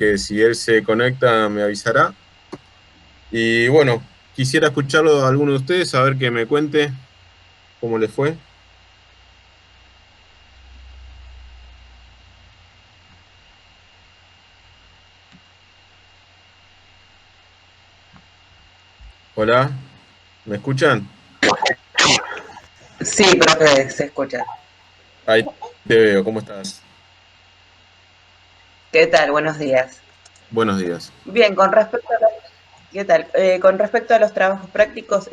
que si él se conecta me avisará. Y bueno, quisiera escucharlo a alguno de ustedes, a ver que me cuente cómo les fue. Hola, ¿me escuchan? Sí, profe, se escucha. Ahí te veo, ¿cómo estás? ¿Qué tal? Buenos días. Buenos días. Bien, ¿qué tal? Con respecto a los trabajos prácticos,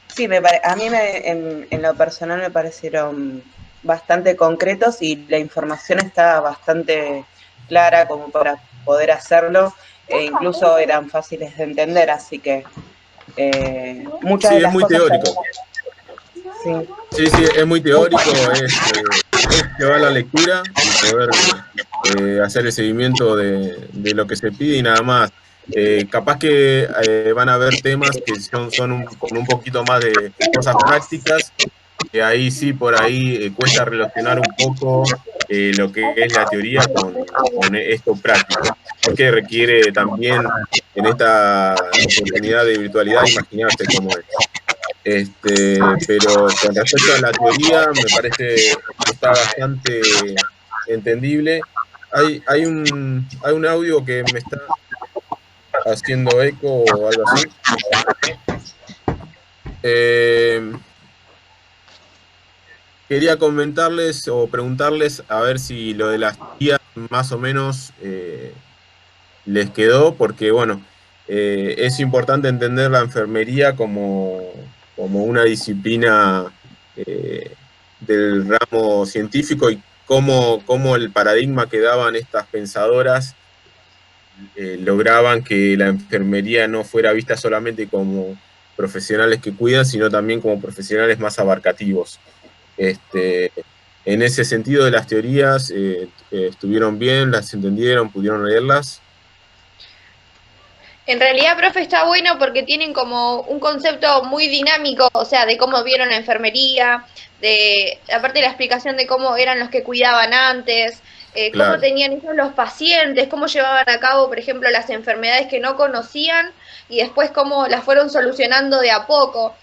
sí, a mí en lo personal me parecieron bastante concretos y la información estaba bastante clara como para poder hacerlo e incluso eran fáciles de entender, así que muchas Sí, de es las muy cosas teórico. sí. Sí, sí, es muy teórico, es llevar la lectura y poder hacer el seguimiento de lo que se pide y nada más. Capaz que van a haber temas que con un poquito más de cosas prácticas, que ahí sí, por ahí cuesta relacionar un poco lo que es la teoría con esto práctico, porque requiere también en esta oportunidad de virtualidad imaginarse cómo es. Pero con respecto a la teoría, me parece que está bastante entendible. Hay un audio que me está haciendo eco o algo así. Eh, Quería comentarles o preguntarles a ver si lo de las teorías más o menos les quedó, porque bueno, es importante entender la enfermería como una disciplina eh, del ramo científico y cómo el paradigma que daban estas pensadoras lograban que la enfermería no fuera vista solamente como profesionales que cuidan, sino también como profesionales más abarcativos. Este, en ese sentido de las teorías, ¿estuvieron bien? ¿Las entendieron? ¿Pudieron leerlas? En realidad, profe, está bueno porque tienen como un concepto muy dinámico, o sea, de cómo vieron la enfermería, aparte de la explicación de cómo eran los que cuidaban antes, cómo Claro. tenían ellos los pacientes, cómo llevaban a cabo, por ejemplo, las enfermedades que no conocían y después cómo las fueron solucionando de a poco.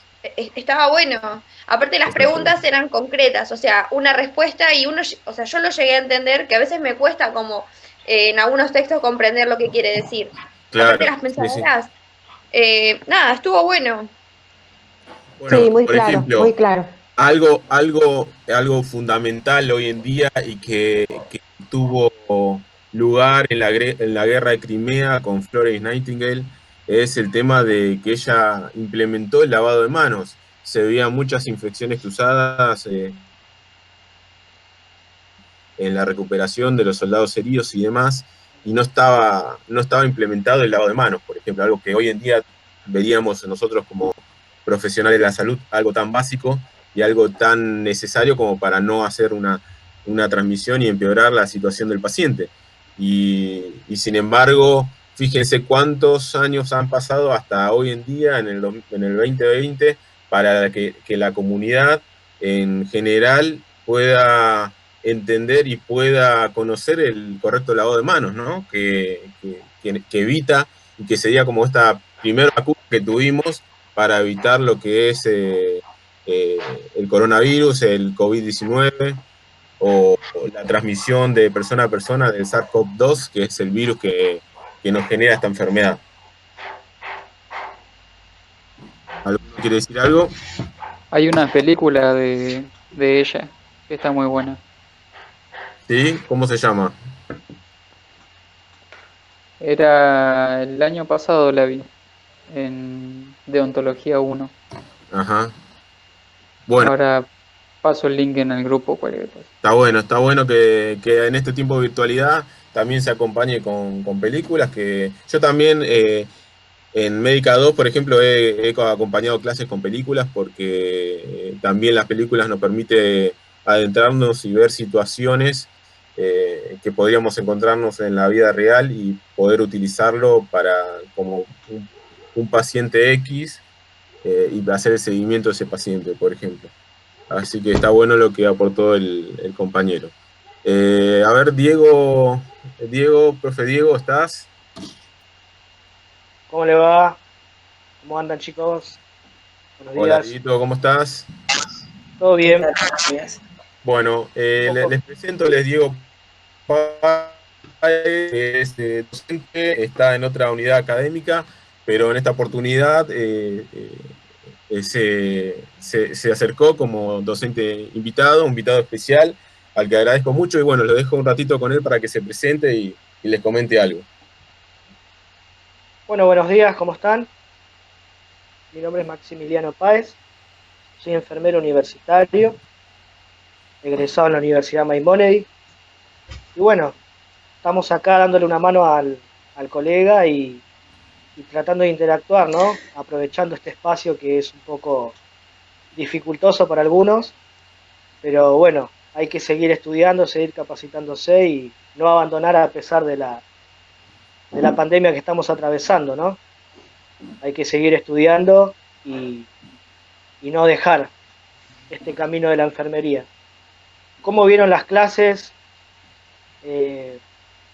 Estaba bueno. Aparte, las preguntas Exactamente. eran concretas, o sea, una respuesta y o sea, yo lo llegué a entender que a veces me cuesta como en algunos textos comprender lo que quiere decir. Aparte Claro, las sí, sí. pensadoras, nada, estuvo bueno. Bueno, Sí, muy por claro, ejemplo, muy claro. algo fundamental hoy en día y que tuvo lugar en en la guerra de Crimea con Florence Nightingale es el tema de que ella implementó el lavado de manos. Se veían muchas infecciones cruzadas en la recuperación de los soldados heridos y demás, y no estaba implementado el lavado de manos, por ejemplo, algo que hoy en día veríamos nosotros como profesionales de la salud, algo tan básico y algo tan necesario como para no hacer una transmisión y empeorar la situación del paciente. Y sin embargo, fíjense cuántos años han pasado hasta hoy en día, en el 2020, para que la comunidad en general pueda entender y pueda conocer el correcto lavado de manos, ¿no? Que evita y que sería como esta primera vacuna que tuvimos para evitar lo que es el coronavirus, el COVID-19 o la transmisión de persona a persona del SARS-CoV-2, que es el virus que nos genera esta enfermedad. ¿Alguno quiere decir algo? Hay una película de ella que está muy buena. ¿Sí? ¿Cómo se llama? Era el año pasado la vi en Deontología 1. Ajá. Bueno, Ahora paso el link en el grupo, cualquier cosa. está bueno que en este tiempo de virtualidad también se acompañe con películas que yo también en Médica 2, por ejemplo, he acompañado clases con películas porque también las películas nos permite adentrarnos y ver situaciones que podríamos encontrarnos en la vida real y poder utilizarlo para como un paciente X y hacer el seguimiento de ese paciente, por ejemplo. Así que está bueno lo que aportó el compañero. A ver, Diego, Diego, profe Diego, ¿estás? ¿Cómo le va? ¿Cómo andan, chicos? Buenos Hola, días. Dieguito, ¿cómo estás? ¿Todo ¿Qué bien? tal? Buenos días. Bueno, Un poco. les presento, les Diego Páez, que es docente, está en otra unidad académica, pero en esta oportunidad se acercó como docente invitado, un invitado especial, al que agradezco mucho, y bueno, lo dejo un ratito con él para que se presente y les comente algo. Bueno, buenos días, ¿cómo están? Mi nombre es Maximiliano Páez, soy enfermero universitario, egresado en la Universidad Maimonides. Y bueno, estamos acá dándole una mano al colega y tratando de interactuar, ¿no? Aprovechando este espacio que es un poco dificultoso para algunos, pero bueno, hay que seguir estudiando, seguir capacitándose y no abandonar a pesar de la pandemia que estamos atravesando, ¿no? Hay que seguir estudiando y, y no dejar este camino de la enfermería. ¿Cómo vieron las clases? Eh,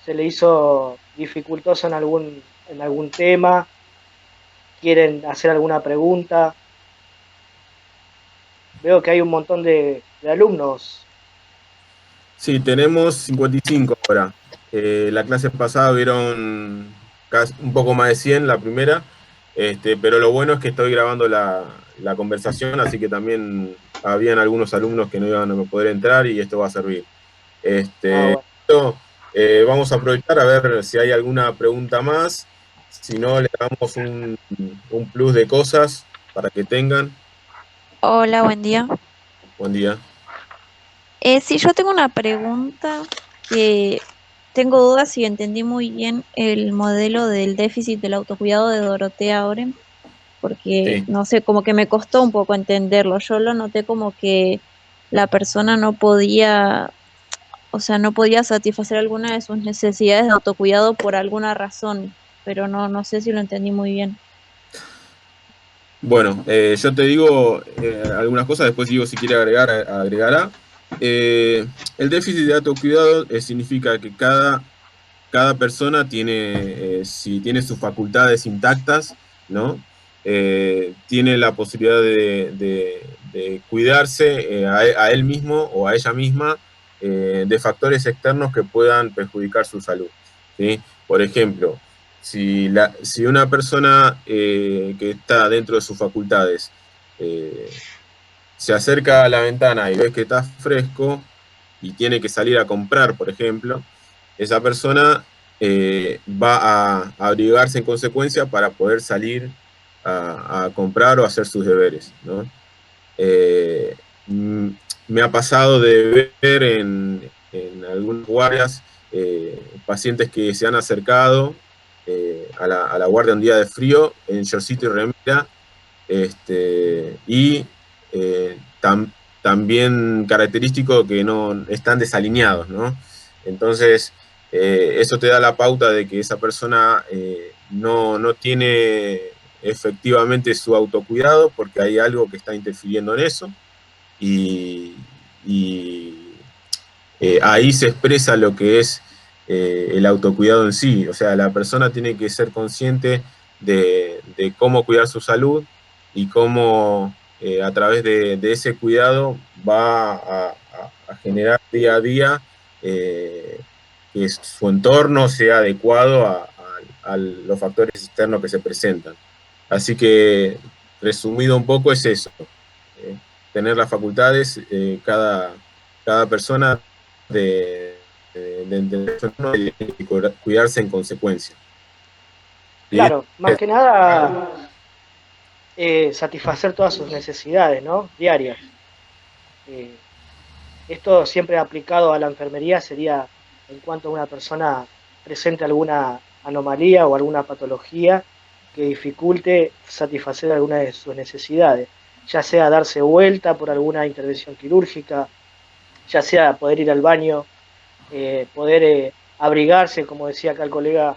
¿Se le hizo dificultoso en algún tema? ¿Quieren hacer alguna pregunta? Veo que hay un montón de alumnos. Sí, tenemos 55 ahora. La clase pasada hubieron un poco más de 100 la primera, pero lo bueno es que estoy grabando la conversación, así que también habían algunos alumnos que no iban a poder entrar y esto va a servir. Ah, Este, bueno. Vamos a aprovechar a ver si hay alguna pregunta más, si no le damos un plus de cosas para que tengan. Hola, buen día. Buen día. Sí, yo tengo una pregunta que tengo dudas si entendí muy bien el modelo del déficit del autocuidado de Dorotea Oren, porque Sí. no sé, como que me costó un poco entenderlo. Yo lo noté como que la persona no podía, o sea, no podía satisfacer alguna de sus necesidades de autocuidado por alguna razón, pero no sé si lo entendí muy bien. Bueno, yo te digo algunas cosas, después digo si quiere agregar, agregará. El déficit de autocuidado significa que cada persona tiene, si tiene sus facultades intactas, ¿no? Tiene la posibilidad de cuidarse a él mismo o a ella misma de factores externos que puedan perjudicar su salud, ¿sí? Por ejemplo, si una persona que está dentro de sus facultades se acerca a la ventana y ve que está fresco y tiene que salir a comprar, por ejemplo, esa persona va a abrigarse en consecuencia para poder salir a comprar o hacer sus deberes, ¿no? Eh, mm, Me ha pasado de ver en algunas guardias pacientes que se han acercado a la guardia un día de frío en shortcito y remera, y también característico que no están desalineados, ¿no? Entonces, eso te da la pauta de que esa persona no tiene efectivamente su autocuidado porque hay algo que está interfiriendo en eso y, y ahí se expresa lo que es el autocuidado en sí. O sea, la persona tiene que ser consciente de cómo cuidar su salud y cómo a través de ese cuidado va a generar día a día que su entorno sea adecuado a los factores externos que se presentan. Así que, resumido un poco, es eso. eh, Tener las facultades, cada persona de entender su entorno y de cuidarse en consecuencia. ¿Sí? Claro, más que nada satisfacer todas sus necesidades, ¿no? Diarias. Eh, Esto siempre aplicado a la enfermería sería en cuanto a una persona presente alguna anomalía o alguna patología que dificulte satisfacer alguna de sus necesidades, ya sea darse vuelta por alguna intervención quirúrgica, ya sea poder ir al baño, poder abrigarse, como decía acá el colega,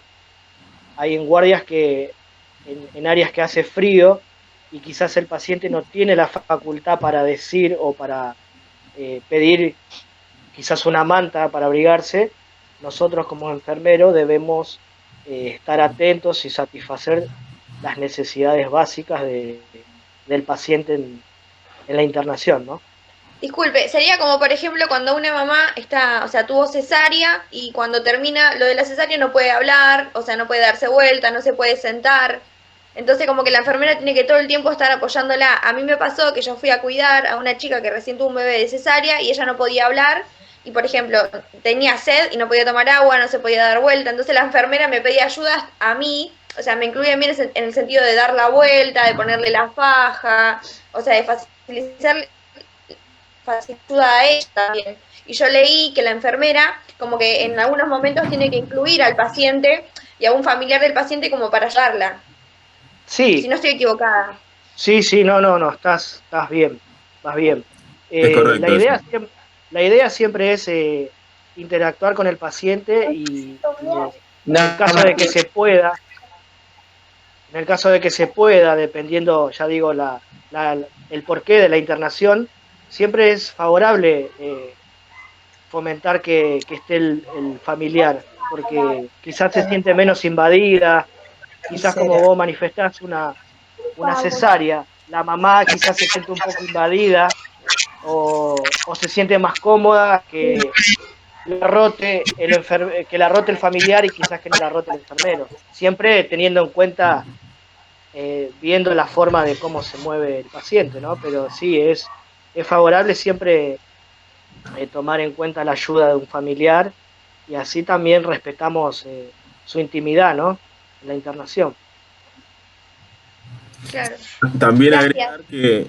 hay en guardias que en áreas que hace frío y quizás el paciente no tiene la facultad para decir o para pedir quizás una manta para abrigarse, nosotros como enfermeros debemos estar atentos y satisfacer las necesidades básicas del paciente en la internación, ¿no? Disculpe, sería como por ejemplo cuando una mamá está, o sea, tuvo cesárea y cuando termina lo de la cesárea no puede hablar, o sea, no puede darse vuelta, no se puede sentar. Entonces como que la enfermera tiene que todo el tiempo estar apoyándola. A mí me pasó que yo fui a cuidar a una chica que recién tuvo un bebé de cesárea y ella no podía hablar y por ejemplo tenía sed y no podía tomar agua, no se podía dar vuelta. Entonces la enfermera me pedía ayuda a mí, o sea, me incluía a mí en el sentido de dar la vuelta, de ponerle la faja, o sea, de facilitar ayuda a ella también. Y yo leí que la enfermera, como que en algunos momentos tiene que incluir al paciente y a un familiar del paciente como para ayudarla. Si Sí, no estoy equivocada. sí, no, estás bien, vas bien. Es La correcto eso. idea, la idea siempre es interactuar con el paciente y en el caso de que se pueda, en el caso de que se pueda, dependiendo, ya digo, el porqué de la internación, siempre es favorable fomentar que esté el familiar, porque quizás se siente menos invadida, quizás como vos manifestás una cesárea, la mamá quizás se siente un poco invadida o se siente más cómoda que la rote el familiar y quizás que no la rote el enfermero. Siempre teniendo en cuenta, viendo la forma de cómo se mueve el paciente, ¿no? Pero sí, es favorable siempre tomar en cuenta la ayuda de un familiar y así también respetamos su intimidad, ¿no? En la internación. Claro. También Gracias.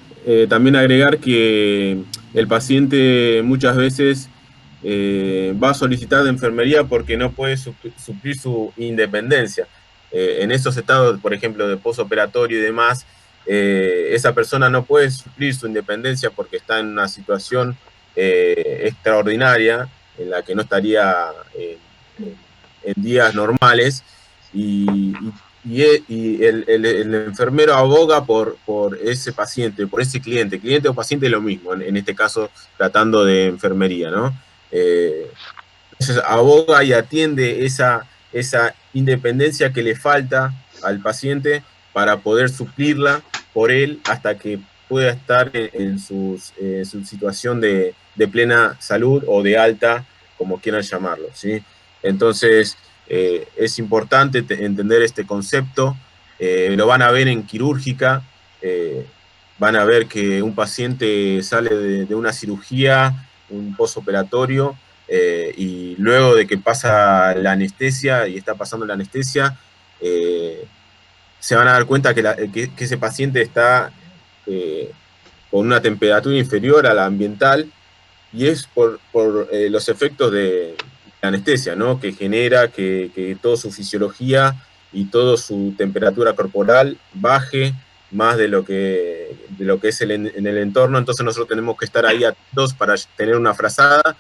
también agregar que el paciente muchas veces va a solicitar de enfermería porque no puede suplir su independencia. En esos estados, por ejemplo, de posoperatorio y demás, esa persona no puede suplir su independencia porque está en una situación extraordinaria en la que no estaría en días normales y el enfermero aboga por ese paciente, por ese cliente o paciente es lo mismo, en este caso tratando de enfermería, ¿no? Entonces aboga y atiende esa independencia que le falta al paciente para poder suplirla por él hasta que pueda estar en su situación de plena salud o de alta, como quieran llamarlo, ¿sí? Entonces, es importante entender este concepto. Lo van a ver en quirúrgica, van a ver que un paciente sale de una cirugía, un posoperatorio, y luego de que pasa la anestesia y está pasando la anestesia, se van a dar cuenta que ese paciente está eh, con una temperatura inferior a la ambiental y es por los efectos de la anestesia, ¿no? Que genera que toda su fisiología y toda su temperatura corporal baje más de lo que es en el entorno. Entonces nosotros tenemos que estar ahí atentos para tener una frazada,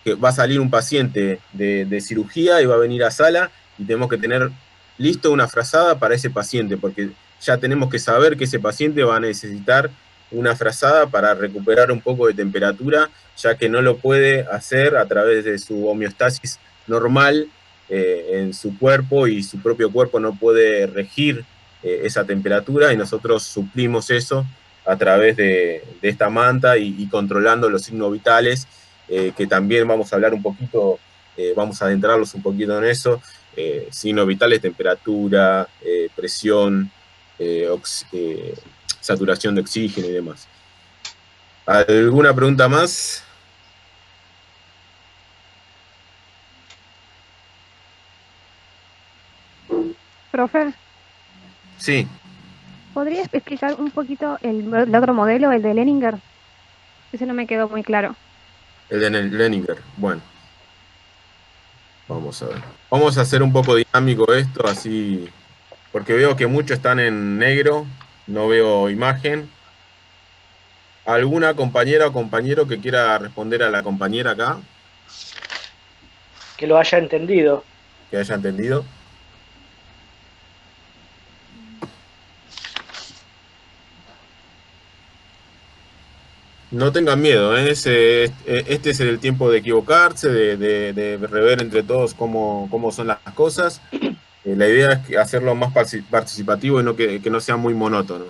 que va a salir un paciente de cirugía y va a venir a sala y tenemos que tener listo una frazada para ese paciente, porque ya tenemos que saber que ese paciente va a necesitar una frazada para recuperar un poco de temperatura, ya que no lo puede hacer a través de su homeostasis normal en su cuerpo y su propio cuerpo no puede regir esa temperatura y nosotros suplimos eso a través de esta manta y controlando los signos vitales, que también vamos a hablar un poquito, vamos a adentrarlos un poquito en eso, signos vitales, temperatura, presión, saturación de oxígeno y demás. ¿Alguna pregunta más? Profe, Sí, ¿podrías explicar un poquito el otro modelo, el de Leninger? Ese no me quedó muy claro. el de Leninger. Bueno, vamos a ver. Vamos a hacer un poco dinámico esto, así, porque veo que muchos están en negro, no veo imagen. ¿Alguna compañera o compañero que quiera responder a la compañera acá, Que lo haya entendido. que haya entendido? No tengan miedo, ¿eh? Este es el tiempo de equivocarse, de rever entre todos cómo son las cosas. La idea es hacerlo más participativo y no que no sea muy monótono.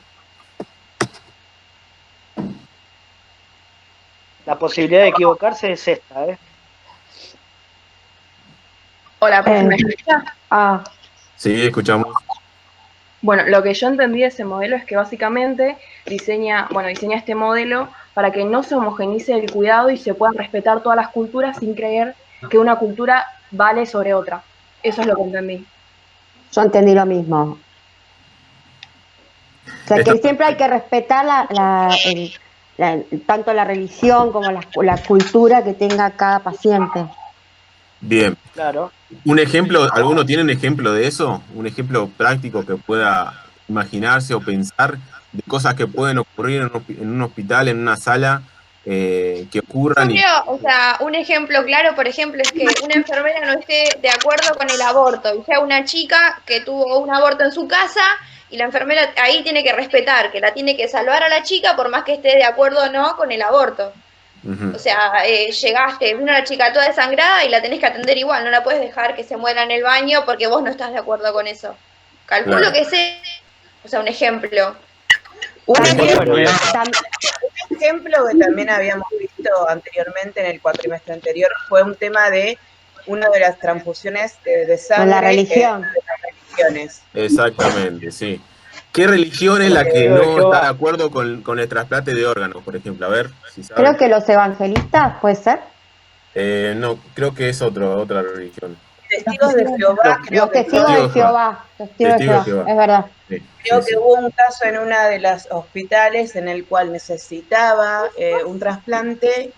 La posibilidad de equivocarse es esta, ¿eh? Hola, profe, ¿me escucha? Sí, escuchamos. Bueno, lo que yo entendí de ese modelo es que básicamente diseña este modelo para que no se homogenice el cuidado y se puedan respetar todas las culturas sin creer que una cultura vale sobre otra. Eso es lo que entendí. Yo entendí lo mismo. O sea, Está que siempre hay que respetar tanto la religión como la cultura que tenga cada paciente. bien. Claro. Un ejemplo, ¿alguno tiene un ejemplo de eso? Un ejemplo práctico que pueda imaginarse o pensar de cosas que pueden ocurrir en un hospital, en una sala, que Yo ocurran y... creo, o sea, un ejemplo claro, por ejemplo, es que una enfermera no esté de acuerdo con el aborto y sea una chica que tuvo un aborto en su casa y la enfermera ahí tiene que respetar, que la tiene que salvar a la chica por más que esté de acuerdo o no con el aborto. Ujú, O sea, llegaste, vino la chica toda desangrada y la tenés que atender igual, no la puedes dejar que se muera en el baño porque vos no estás de acuerdo con eso. Calculo claro. que ese, o sea, un ejemplo. Un También, ejemplo, Muy bien. un ejemplo que también habíamos visto anteriormente en el cuatrimestre anterior fue un tema de una de las transfusiones de con la sangre religión. de las religiones. Exactamente, sí. ¿Qué religión es la que Testigo de no está de Jehová. acuerdo con el trasplante de órganos, por ejemplo? A ver, si Creo saben. que los evangelistas, ¿puede ser? No, creo que es otra religión. Testigos de Jehová, creo Los que fue, testigos de Jehová. Testigos de Testigo de Jehová, Jehová. es verdad. Sí, creo sí, que sí. hubo un caso en una de las hospitales en el cual necesitaba un trasplante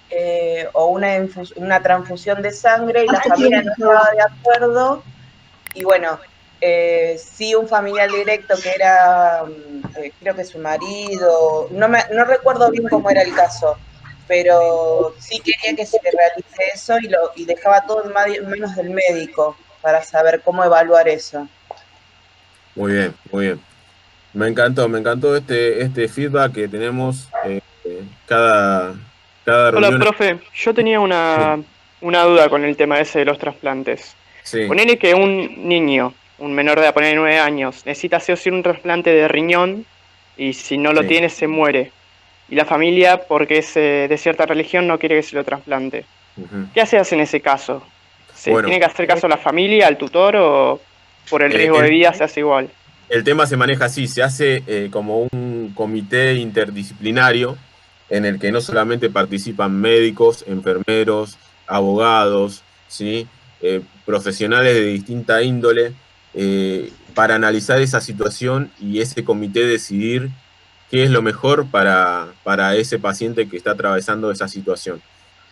o una transfusión de sangre y la familia no estaba de acuerdo. Y bueno, sí un familiar directo que era, creo que su marido, no recuerdo bien cómo era el caso, pero sí quería que se realice eso y dejaba todo en manos del médico para saber cómo evaluar eso. Muy bien, muy bien. Me encantó este feedback que tenemos cada Hola, reunión. profe. Yo tenía Sí, una duda con el tema ese de los trasplantes. sí, Ponele que un niño, un menor de ponele 9 años, necesita sí o sí un trasplante de riñón y si no lo sí. tiene se muere. Y la familia, porque es de cierta religión, no quiere que se lo trasplante. Ujú. ¿Qué se hace en ese caso? ¿Se Bueno, tiene que hacer caso a la familia, al tutor o por el eh, riesgo de el, vida se hace igual? el tema se maneja así, se hace como un comité interdisciplinario en el que no solamente participan médicos, enfermeros, abogados, ¿sí? Profesionales de distinta índole, para analizar esa situación y ese comité decidir qué es lo mejor para ese paciente que está atravesando esa situación.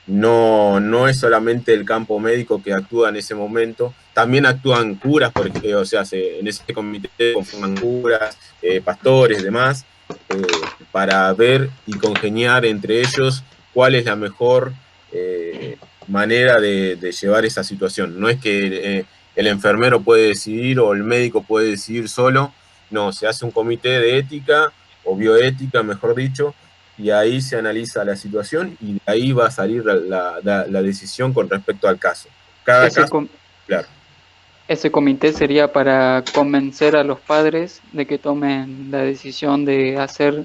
No es solamente el campo médico que actúa en ese momento, también actúan curas, o sea, en ese comité conforman curas, pastores, demás, para ver y congeniar entre ellos cuál es la mejor manera de llevar esa situación. No es que el enfermero puede decidir o el médico puede decidir solo, no, se hace un comité de ética o bioética, mejor dicho, y ahí se analiza la situación y de ahí va a salir la decisión con respecto al caso. Cada Ese, caso, com- claro. ese comité sería para convencer a los padres de que tomen la decisión de hacer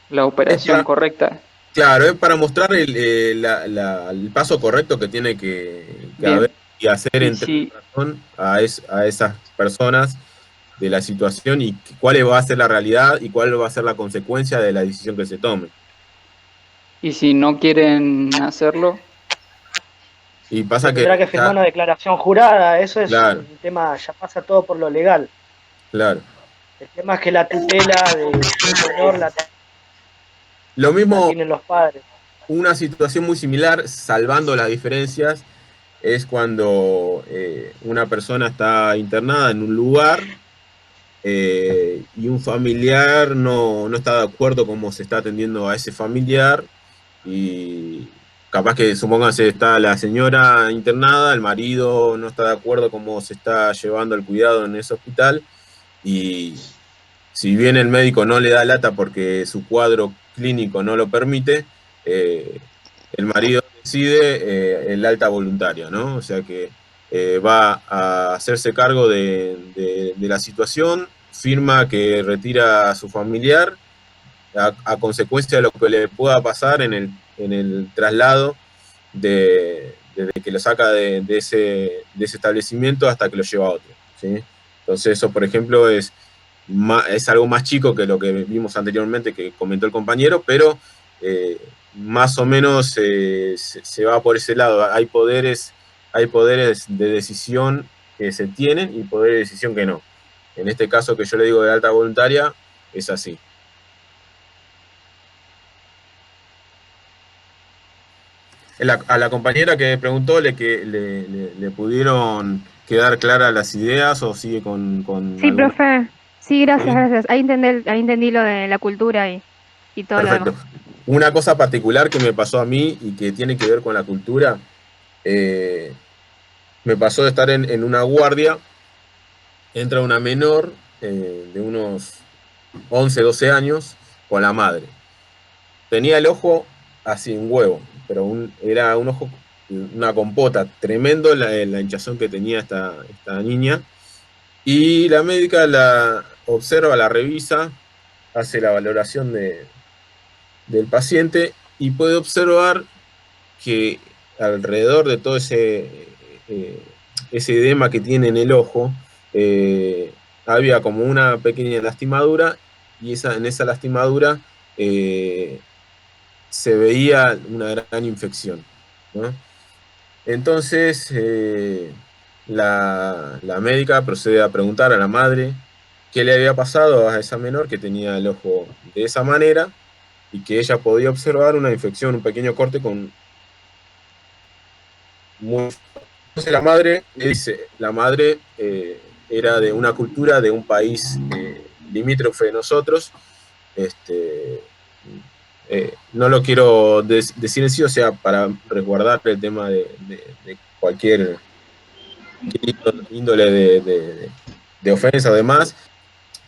la Es operación para, correcta. claro, es para mostrar el paso correcto que tiene que haber Bien. y hacer Y entrar si, razón a esas personas de la situación y cuál va a ser la realidad y cuál va a ser la consecuencia de la decisión que se tome. y si no quieren hacerlo, Y Se pasa que tendrá que firmar ya, una declaración jurada, eso es claro, un tema, ya pasa todo por lo legal. claro. El tema es que la tutela del menor Lo la mismo, tienen los padres. una situación muy similar, salvando las diferencias, es cuando una persona está internada en un lugar y un familiar no está de acuerdo cómo se está atendiendo a ese familiar y capaz que supóngase está la señora internada, el marido no está de acuerdo cómo se está llevando el cuidado en ese hospital y si bien el médico no le da lata porque su cuadro clínico no lo permite, el marido decide el alta voluntaria, ¿no? O sea que va a hacerse cargo de la situación, firma que retira a su familiar a consecuencia de lo que le pueda pasar en el traslado desde que lo saca de ese establecimiento hasta que lo lleva a otro, ¿sí? Entonces eso, por ejemplo, es algo más chico que lo que vimos anteriormente que comentó el compañero, pero más o menos se va por ese lado. Hay poderes de decisión que se tienen y poderes de decisión que no. En este caso que yo le digo de alta voluntaria, es así. A la compañera que preguntó, ¿le pudieron quedar claras las ideas o sigue con Sí, alguna? profe. Sí, gracias, ¿Sí? gracias. Ahí entendí lo de la cultura y todo lo demás. Perfecto. Una cosa particular que me pasó a mí y que tiene que ver con la cultura, me pasó de estar en una guardia, entra una menor de unos 11, 12 años con la madre. Tenía el ojo así, un huevo, pero era un ojo, una compota, tremendo la hinchazón que tenía esta niña. Y la médica la observa, la revisa, hace la valoración del paciente y puede observar que alrededor de todo ese edema que tiene en el ojo, había como una pequeña lastimadura y en esa lastimadura se veía una gran infección, ¿no? Entonces, la médica procede a preguntar a la madre qué le había pasado a esa menor que tenía el ojo de esa manera y que ella podía observar una infección, un pequeño corte con muy... Entonces la madre le dice, la madre era de una cultura de un país limítrofe de nosotros, no lo quiero decir en sí, o sea, para resguardar el tema de cualquier índole de ofensa o demás,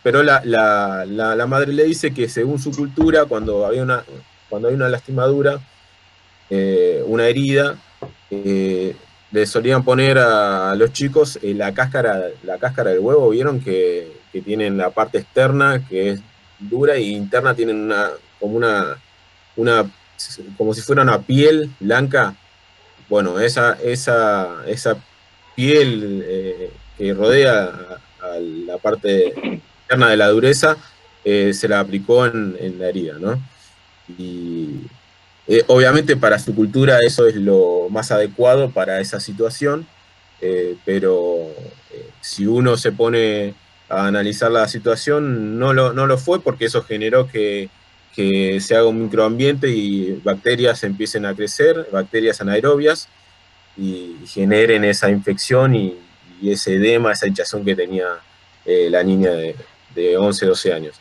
pero la madre le dice que según su cultura, cuando hay una lastimadura, una herida, le solían poner a los chicos la cáscara del huevo. Vieron que tienen la parte externa que es dura y interna tienen como si fuera una piel blanca. Bueno, esa piel que rodea a la parte interna de la dureza se la aplicó en la herida, ¿no? Y obviamente para su cultura eso es lo más adecuado para esa situación, pero si uno se pone a analizar la situación, no lo fue porque eso generó que se haga un microambiente y bacterias empiecen a crecer, bacterias anaerobias, y generen esa infección y ese edema, esa hinchazón que tenía la niña de 11, 12 años.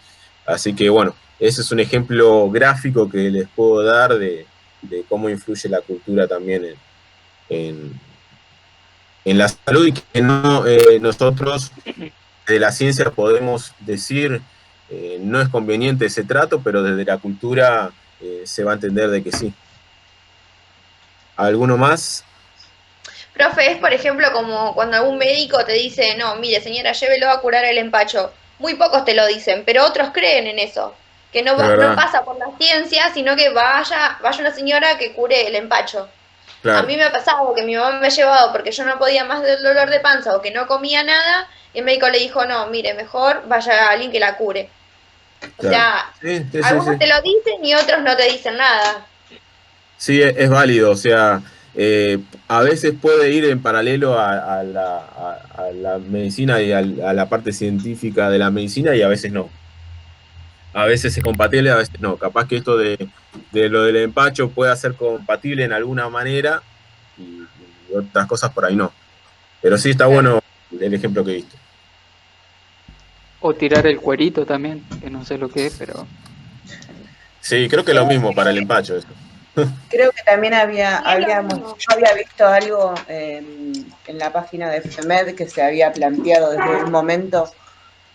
Así que bueno, ese es un ejemplo gráfico que les puedo dar de cómo influye la cultura también en la salud y que no, nosotros de la ciencia podemos decir no es conveniente ese trato, pero desde la cultura se va a entender de que sí. ¿Alguno más? Profe, es por ejemplo como cuando algún médico te dice, no, mire señora, llévelo a curar el empacho. Muy pocos te lo dicen, pero otros creen en eso. Que no, Es verdad, no pasa por la ciencia, sino que vaya una señora que cure el empacho. A claro. mí me ha pasado que mi mamá me ha llevado porque yo no podía más del dolor de panza o que no comía nada, y el médico le dijo, no, mire, mejor vaya a alguien que la cure. O Claro. sea, Sí, sí, sí, algunos sí. te lo dicen y otros no te dicen nada. Sí, es válido, o sea, a veces puede ir en paralelo a la medicina y a la parte científica de la medicina y a veces no. A veces es compatible, a veces no. Capaz que esto de lo del empacho pueda ser compatible en alguna manera y otras cosas por ahí no. Pero sí está Claro. bueno el ejemplo que diste. O tirar el cuerito también, que no sé lo que es, pero Sí, creo que es lo mismo para el empacho eso. Creo que también Sí, es lo mismo. yo había visto algo en la página de FEMED que se había planteado desde un momento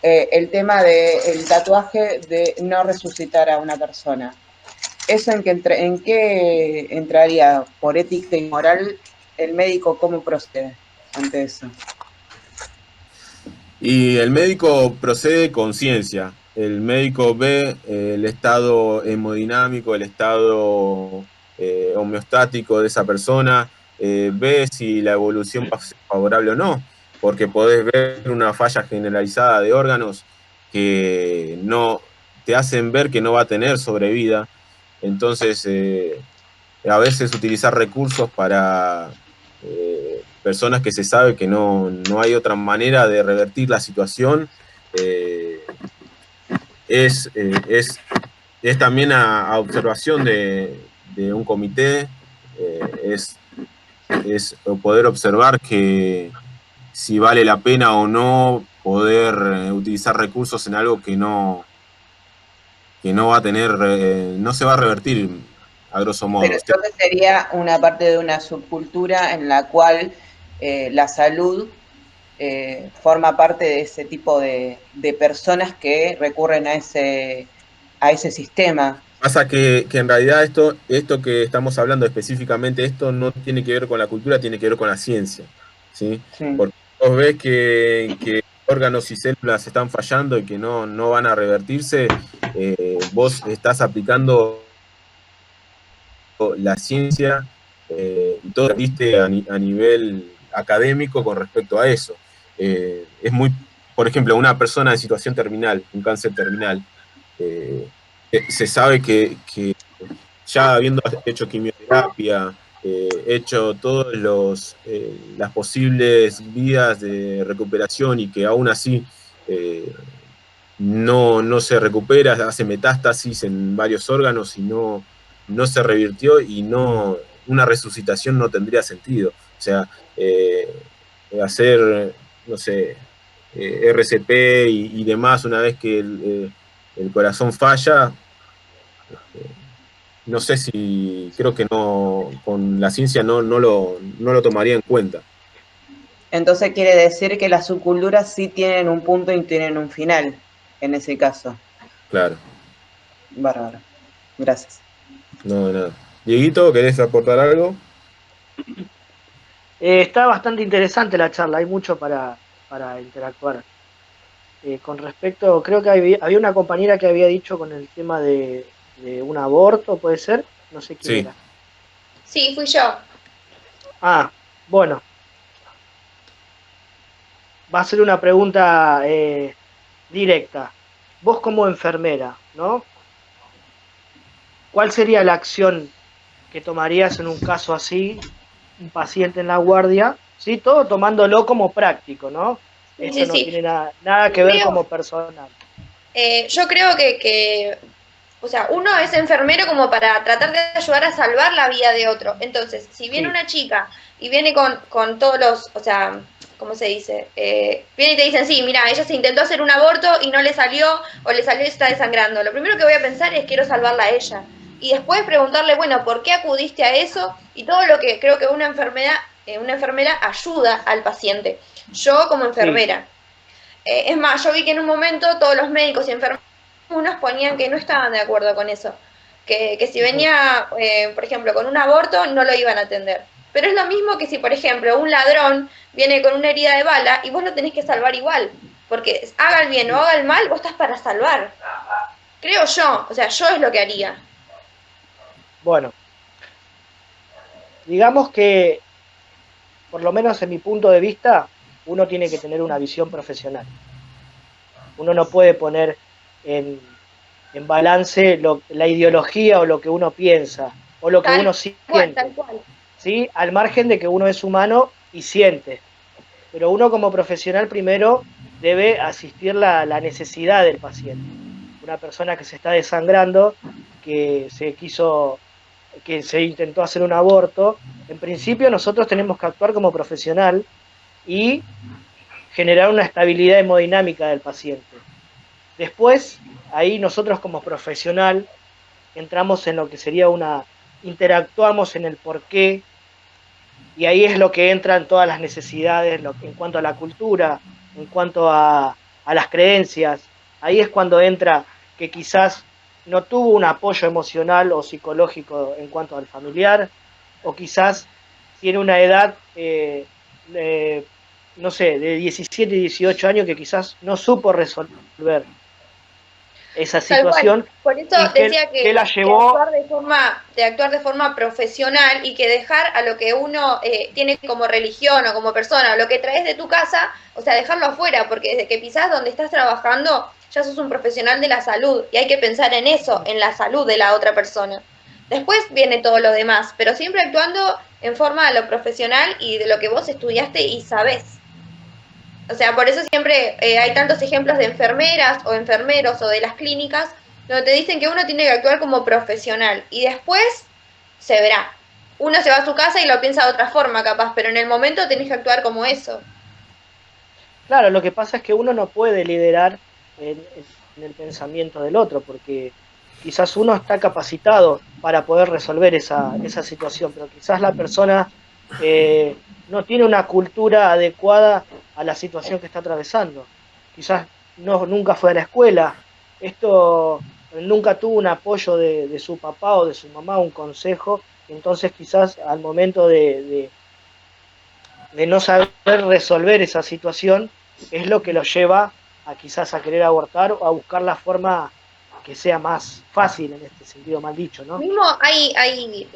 el tema del tatuaje de no resucitar a una persona. ¿eso en qué entraría? ¿Por ética y moral? ¿El médico cómo procede ante eso? Y el médico procede con ciencia. El médico ve el estado hemodinámico, el estado homeostático de esa persona, ve si la evolución va a ser favorable o no, porque podés ver una falla generalizada de órganos que no te hacen ver que no va a tener sobrevida. Entonces, a veces utilizar recursos para personas que se sabe que no hay otra manera de revertir la situación, eh, es, eh, es, es también a observación de un comité, es poder observar que si vale la pena o no poder utilizar recursos en algo que no va a tener, no se va a revertir a grosso modo. Pero entonces sería una parte de una subcultura en la cual la salud forma parte de ese tipo de personas que recurren a ese sistema. Pasa que en realidad esto que estamos hablando específicamente, esto no tiene que ver con la cultura, tiene que ver con la ciencia, ¿sí? Sí. Porque vos ves que órganos y células están fallando y que no van a revertirse, vos estás aplicando la ciencia y todo lo que viste a nivel académico con respecto a eso. Es muy, por ejemplo, una persona en situación terminal, un cáncer terminal, se sabe que ya habiendo hecho quimioterapia, hecho todas las posibles vías de recuperación y que aún así no se recupera, hace metástasis en varios órganos y no se revirtió y una resucitación no tendría sentido. O sea, hacer, no sé, RCP y demás una vez que el corazón falla, no sé si, creo que no, con la ciencia no lo tomaría en cuenta. Entonces quiere decir que las subculturas sí tienen un punto y tienen un final, en ese caso. Claro. Bárbaro. Gracias. No, nada. Dieguito, ¿querés aportar algo? Está bastante interesante la charla, hay mucho para interactuar. Con respecto, creo que había una compañera que había dicho con el tema de un aborto, ¿puede ser? No sé quién Sí. era. Sí, fui yo. Ah, bueno. Va a ser una pregunta directa. Vos como enfermera, ¿no? ¿Cuál sería la acción que tomarías en un caso así, un paciente en la guardia? ¿Sí? Todo tomándolo como práctico, ¿no? Sí, Esto sí, no sí. tiene nada que ver como personal. Yo creo que, o sea, uno es enfermero como para tratar de ayudar a salvar la vida de otro. Entonces, si viene Sí. una chica y viene con todos los, o sea, ¿cómo se dice? Viene y te dicen, sí, mira, ella se intentó hacer un aborto y no le salió, o le salió y está desangrando. Lo primero que voy a pensar es, quiero salvarla a ella. Y después preguntarle, bueno, ¿por qué acudiste a eso? Y todo lo que creo que una enfermera ayuda al paciente. Yo como enfermera. Sí. Es más, yo vi que en un momento todos los médicos y enfermeros unos ponían que no estaban de acuerdo con eso. Que si venía, por ejemplo, con un aborto, no lo iban a atender. Pero es lo mismo que si, por ejemplo, un ladrón viene con una herida de bala y vos lo tenés que salvar igual. Porque haga el bien o haga el mal, vos estás para salvar. Creo yo, o sea, yo es lo que haría. Bueno, digamos que, por lo menos en mi punto de vista, uno tiene que tener una visión profesional. Uno no puede poner en balance la ideología o lo que uno piensa o lo que uno siente, tal cual. ¿sí? Al margen de que uno es humano y siente. Pero uno como profesional primero debe asistir la necesidad del paciente. Una persona que se está desangrando, que se intentó hacer un aborto, en principio nosotros tenemos que actuar como profesional y generar una estabilidad hemodinámica del paciente. Después, ahí nosotros como profesional entramos en lo que sería interactuamos en el porqué, y ahí es lo que entran todas las necesidades en cuanto a la cultura, en cuanto a las creencias. Ahí es cuando entra que quizás no tuvo un apoyo emocional o psicológico en cuanto al familiar, o quizás tiene una edad, no sé, de 17, 18 años que quizás no supo resolver esa Tal cual. situación Por eso y decía que la llevó. de actuar de forma profesional y que dejar a lo que uno tiene como religión o como persona, o lo que traes de tu casa, o sea, dejarlo afuera, porque desde que pisás donde estás trabajando, ya sos un profesional de la salud y hay que pensar en eso, en la salud de la otra persona. Después viene todo lo demás, pero siempre actuando en forma de lo profesional y de lo que vos estudiaste y sabés. O sea, por eso siempre hay tantos ejemplos de enfermeras o enfermeros o de las clínicas donde te dicen que uno tiene que actuar como profesional y después se verá. Uno se va a su casa y lo piensa de otra forma capaz, pero en el momento tenés que actuar como eso. Claro, lo que pasa es que uno no puede liderar en el pensamiento del otro, porque quizás uno está capacitado para poder resolver esa situación, pero quizás la persona no tiene una cultura adecuada a la situación que está atravesando. Quizás nunca fue a la escuela, esto nunca tuvo un apoyo de su papá o de su mamá, un consejo, entonces quizás al momento de no saber resolver esa situación es lo que lo lleva a quizás a querer abortar o a buscar la forma que sea más fácil en este sentido, mal dicho, ¿no? Mismo hay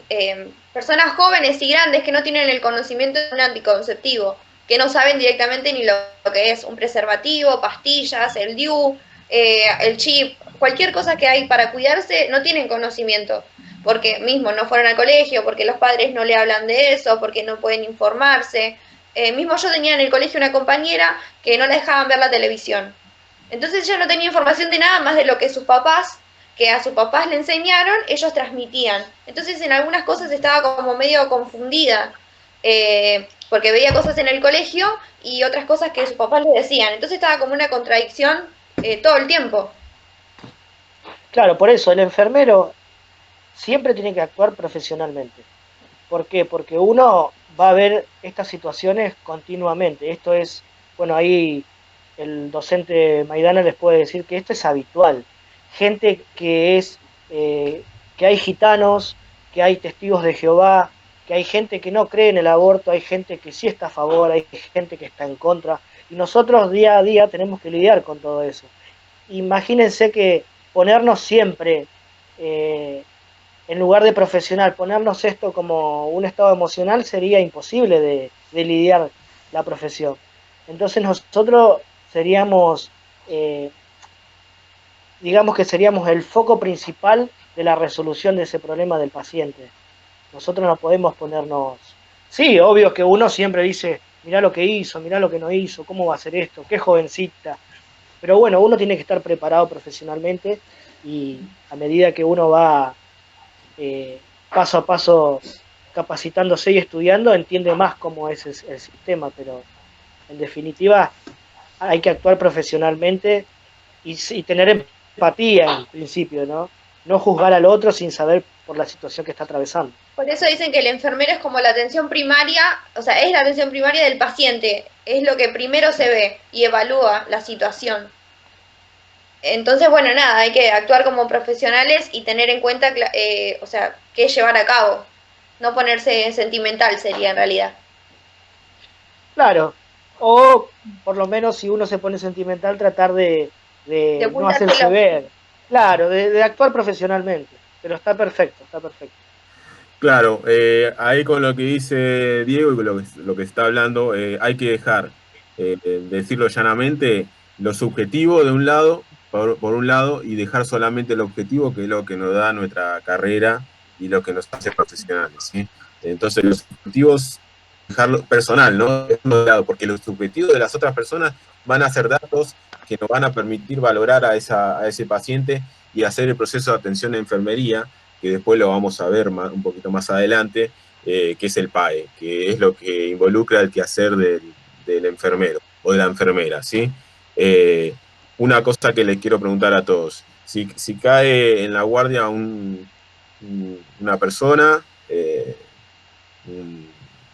personas jóvenes y grandes que no tienen el conocimiento de un anticonceptivo, que no saben directamente ni lo que es un preservativo, pastillas, el DIU, el chip, cualquier cosa que hay para cuidarse, no tienen conocimiento, porque mismo no fueron al colegio, porque los padres no le hablan de eso, porque no pueden informarse. Mismo yo tenía en el colegio una compañera que no la dejaban ver la televisión. Entonces ella no tenía información de nada más de lo que sus papás, que a sus papás le enseñaron, ellos transmitían. Entonces en algunas cosas estaba como medio confundida, porque veía cosas en el colegio y otras cosas que sus papás le decían. Entonces estaba como una contradicción todo el tiempo. Claro, por eso el enfermero siempre tiene que actuar profesionalmente. ¿Por qué? Porque uno va a ver estas situaciones continuamente. Esto es, bueno, ahí el docente Maidana les puede decir que esto es habitual. Gente que hay gitanos, que hay testigos de Jehová, que hay gente que no cree en el aborto, hay gente que sí está a favor, hay gente que está en contra. Y nosotros día a día tenemos que lidiar con todo eso. Imagínense que ponernos siempre en lugar de profesional, ponernos esto como un estado emocional sería imposible de lidiar la profesión. Entonces nosotros seríamos, digamos que seríamos el foco principal de la resolución de ese problema del paciente. Nosotros no podemos ponernos... Sí, obvio que uno siempre dice, mirá lo que hizo, mirá lo que no hizo, cómo va a hacer esto, qué jovencita. Pero bueno, uno tiene que estar preparado profesionalmente y a medida que uno va paso a paso capacitándose y estudiando, entiende más cómo es el sistema, pero en definitiva hay que actuar profesionalmente y tener empatía en principio, ¿no? No juzgar al otro sin saber por la situación que está atravesando. Por eso dicen que el enfermero es como la atención primaria, o sea, es la atención primaria del paciente, es lo que primero se ve y evalúa la situación. Entonces, bueno, nada, hay que actuar como profesionales y tener en cuenta, o sea, qué llevar a cabo. No ponerse sentimental sería en realidad. Claro, o por lo menos si uno se pone sentimental, tratar de no hacerse ver. Claro, de actuar profesionalmente. Pero está perfecto, está perfecto. Claro, ahí con lo que dice Diego y con lo que está hablando, hay que dejar, decirlo llanamente, lo subjetivo de un lado, por un lado, y dejar solamente el objetivo, que es lo que nos da nuestra carrera y lo que nos hace profesionales, ¿sí? Entonces, los objetivos, dejarlo personal, ¿no? Dejarlo de lado, porque los objetivos de las otras personas van a ser datos que nos van a permitir valorar a ese paciente y hacer el proceso de atención de enfermería, que después lo vamos a ver un poquito más adelante, que es el PAE, que es lo que involucra el quehacer del enfermero o de la enfermera, ¿sí? Una cosa que les quiero preguntar a todos, si cae en la guardia una persona de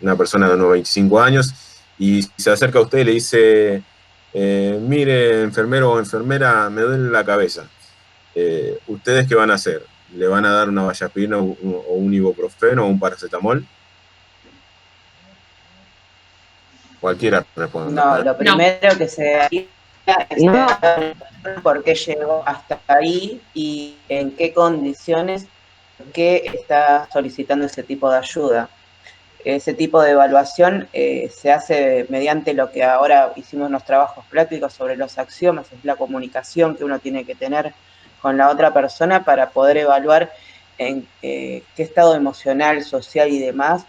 unos 25 años, y se acerca a usted y le dice, mire, enfermero o enfermera, me duele la cabeza. ¿ustedes qué van a hacer? ¿Le van a dar una vallaspirina o un ibuprofeno o un paracetamol? Cualquiera responde. No, lo primero que se haría es saber por qué llegó hasta ahí y en qué condiciones que está solicitando ese tipo de ayuda. Ese tipo de evaluación se hace mediante lo que ahora hicimos en los trabajos prácticos sobre los axiomas, es la comunicación que uno tiene que tener con la otra persona para poder evaluar en qué estado emocional, social y demás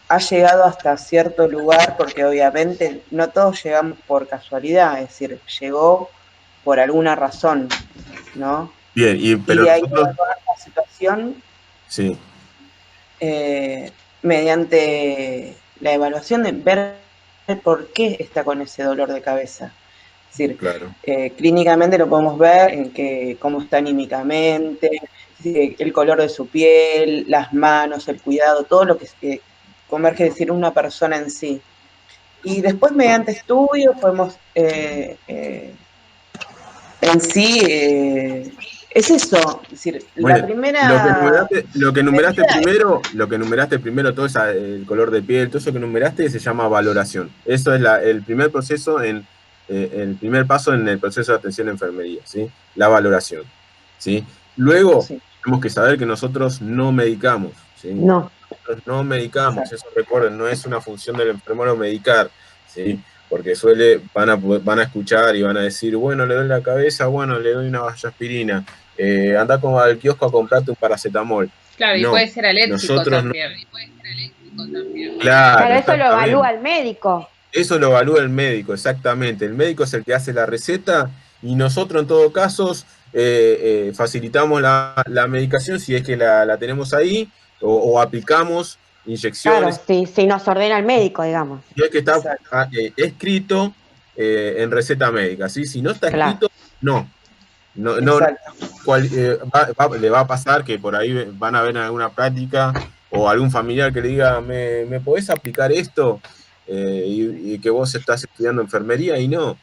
ha llegado hasta cierto lugar, porque obviamente no todos llegamos por casualidad, es decir, llegó por alguna razón, ¿no? Bien, pero y de ahí nosotros... evaluar la situación Sí. Mediante la evaluación de ver por qué está con ese dolor de cabeza. Es decir, claro. Clínicamente lo podemos ver en que cómo está anímicamente, el color de su piel, las manos, el cuidado, todo lo que converge decir una persona en sí. Y después mediante estudios podemos en sí es eso, es decir, Bueno, la primera... lo que numeraste primero, todo el color de piel, todo eso que numeraste se llama valoración. Eso es el primer proceso, el primer paso en el proceso de atención a enfermería, ¿sí? La valoración, ¿sí? Luego, tenemos que saber que nosotros no medicamos, ¿sí? No. Nosotros no medicamos, eso recuerden, no es una función del enfermero medicar, ¿sí? Porque van a escuchar y van a decir, bueno, le doy la cabeza, bueno, le doy una vallaspirina, anda al kiosco a comprarte un paracetamol. Claro, y puede ser alérgico también. Claro, eso lo evalúa el médico. Eso lo evalúa el médico, exactamente. El médico es el que hace la receta y nosotros en todo caso facilitamos la medicación si es que la tenemos ahí o aplicamos inyecciones. Claro, si nos ordena el médico, digamos. Y es que está escrito en receta médica, ¿sí? Si no está escrito, no. Le va a pasar que por ahí van a ver en alguna práctica o algún familiar que le diga, ¿me podés aplicar esto? Y que vos estás estudiando enfermería y no,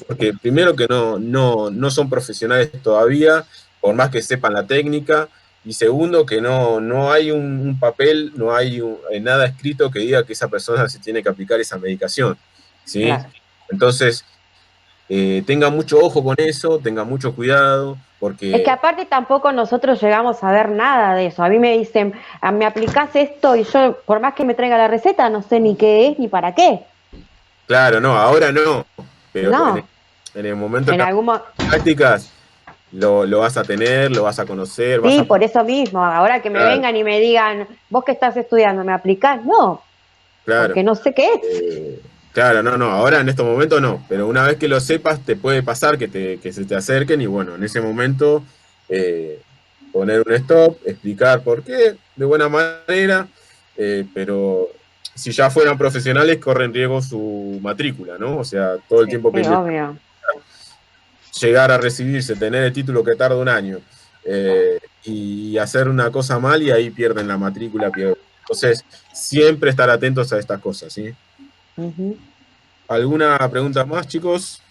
porque primero que no son profesionales todavía, por más que sepan la técnica, y segundo que no hay un papel, no hay nada escrito que diga que esa persona se tiene que aplicar esa medicación, ¿sí? Claro. Entonces, tenga mucho ojo con eso, tenga mucho cuidado, porque... Es que aparte tampoco nosotros llegamos a ver nada de eso. A mí me dicen, me aplicás esto y yo, por más que me traiga la receta, no sé ni qué es ni para qué. Claro, no, ahora no, pero no. En el momento de las prácticas lo vas a tener, lo vas a conocer. Sí, por eso mismo, ahora que me vengan y me digan, vos que estás estudiando, ¿me aplicás? No, claro. Porque no sé qué es. Claro, no, ahora en estos momentos no, pero una vez que lo sepas te puede pasar que se te acerquen y bueno, en ese momento poner un stop, explicar por qué de buena manera, pero si ya fueran profesionales corren riesgo su matrícula, ¿no? O sea, todo el tiempo que llegar a recibirse, tener el título que tarda un año y hacer una cosa mal y ahí pierden la matrícula. Entonces, siempre estar atentos a estas cosas, ¿sí? ¿Alguna pregunta más, chicos?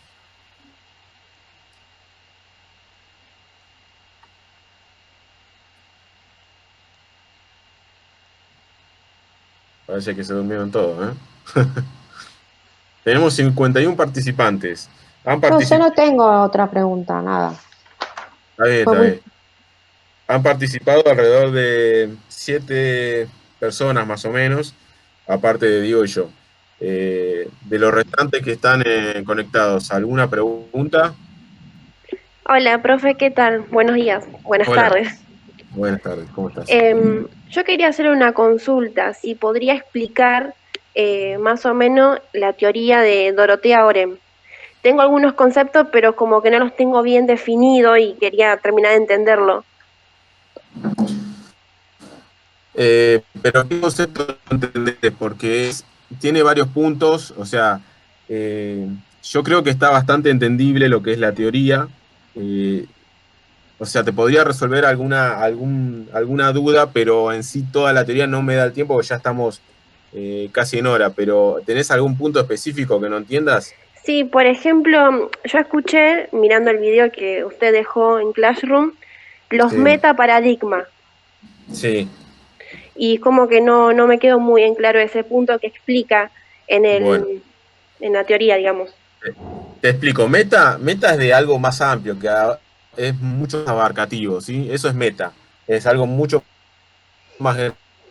Parece que se durmieron todos, ¿eh? Tenemos 51 participantes. No, yo no tengo otra pregunta, nada. Está bien. Han participado alrededor de 7 personas más o menos, aparte de Diego y yo. De los restantes que están conectados, ¿alguna pregunta? Hola, profe, ¿qué tal? Buenos días, buenas tardes. Buenas tardes, ¿cómo estás? Yo quería hacer una consulta, si podría explicar más o menos la teoría de Dorothea Orem. Tengo algunos conceptos, pero como que no los tengo bien definidos y quería terminar de entenderlo. Pero ¿qué concepto entendés? Porque tiene varios puntos, o sea, yo creo que está bastante entendible lo que es la teoría. O sea, te podría resolver alguna duda, pero en sí toda la teoría no me da el tiempo, porque ya estamos casi en hora. Pero ¿tenés algún punto específico que no entiendas? Sí, por ejemplo, yo escuché, mirando el video que usted dejó en Classroom, los Sí. metaparadigmas. Sí. Y como que no me quedó muy en claro ese punto que explica Bueno, en la teoría, digamos. te explico. Meta es de algo más amplio, es mucho más abarcativo, ¿sí? Eso es meta. Es algo mucho más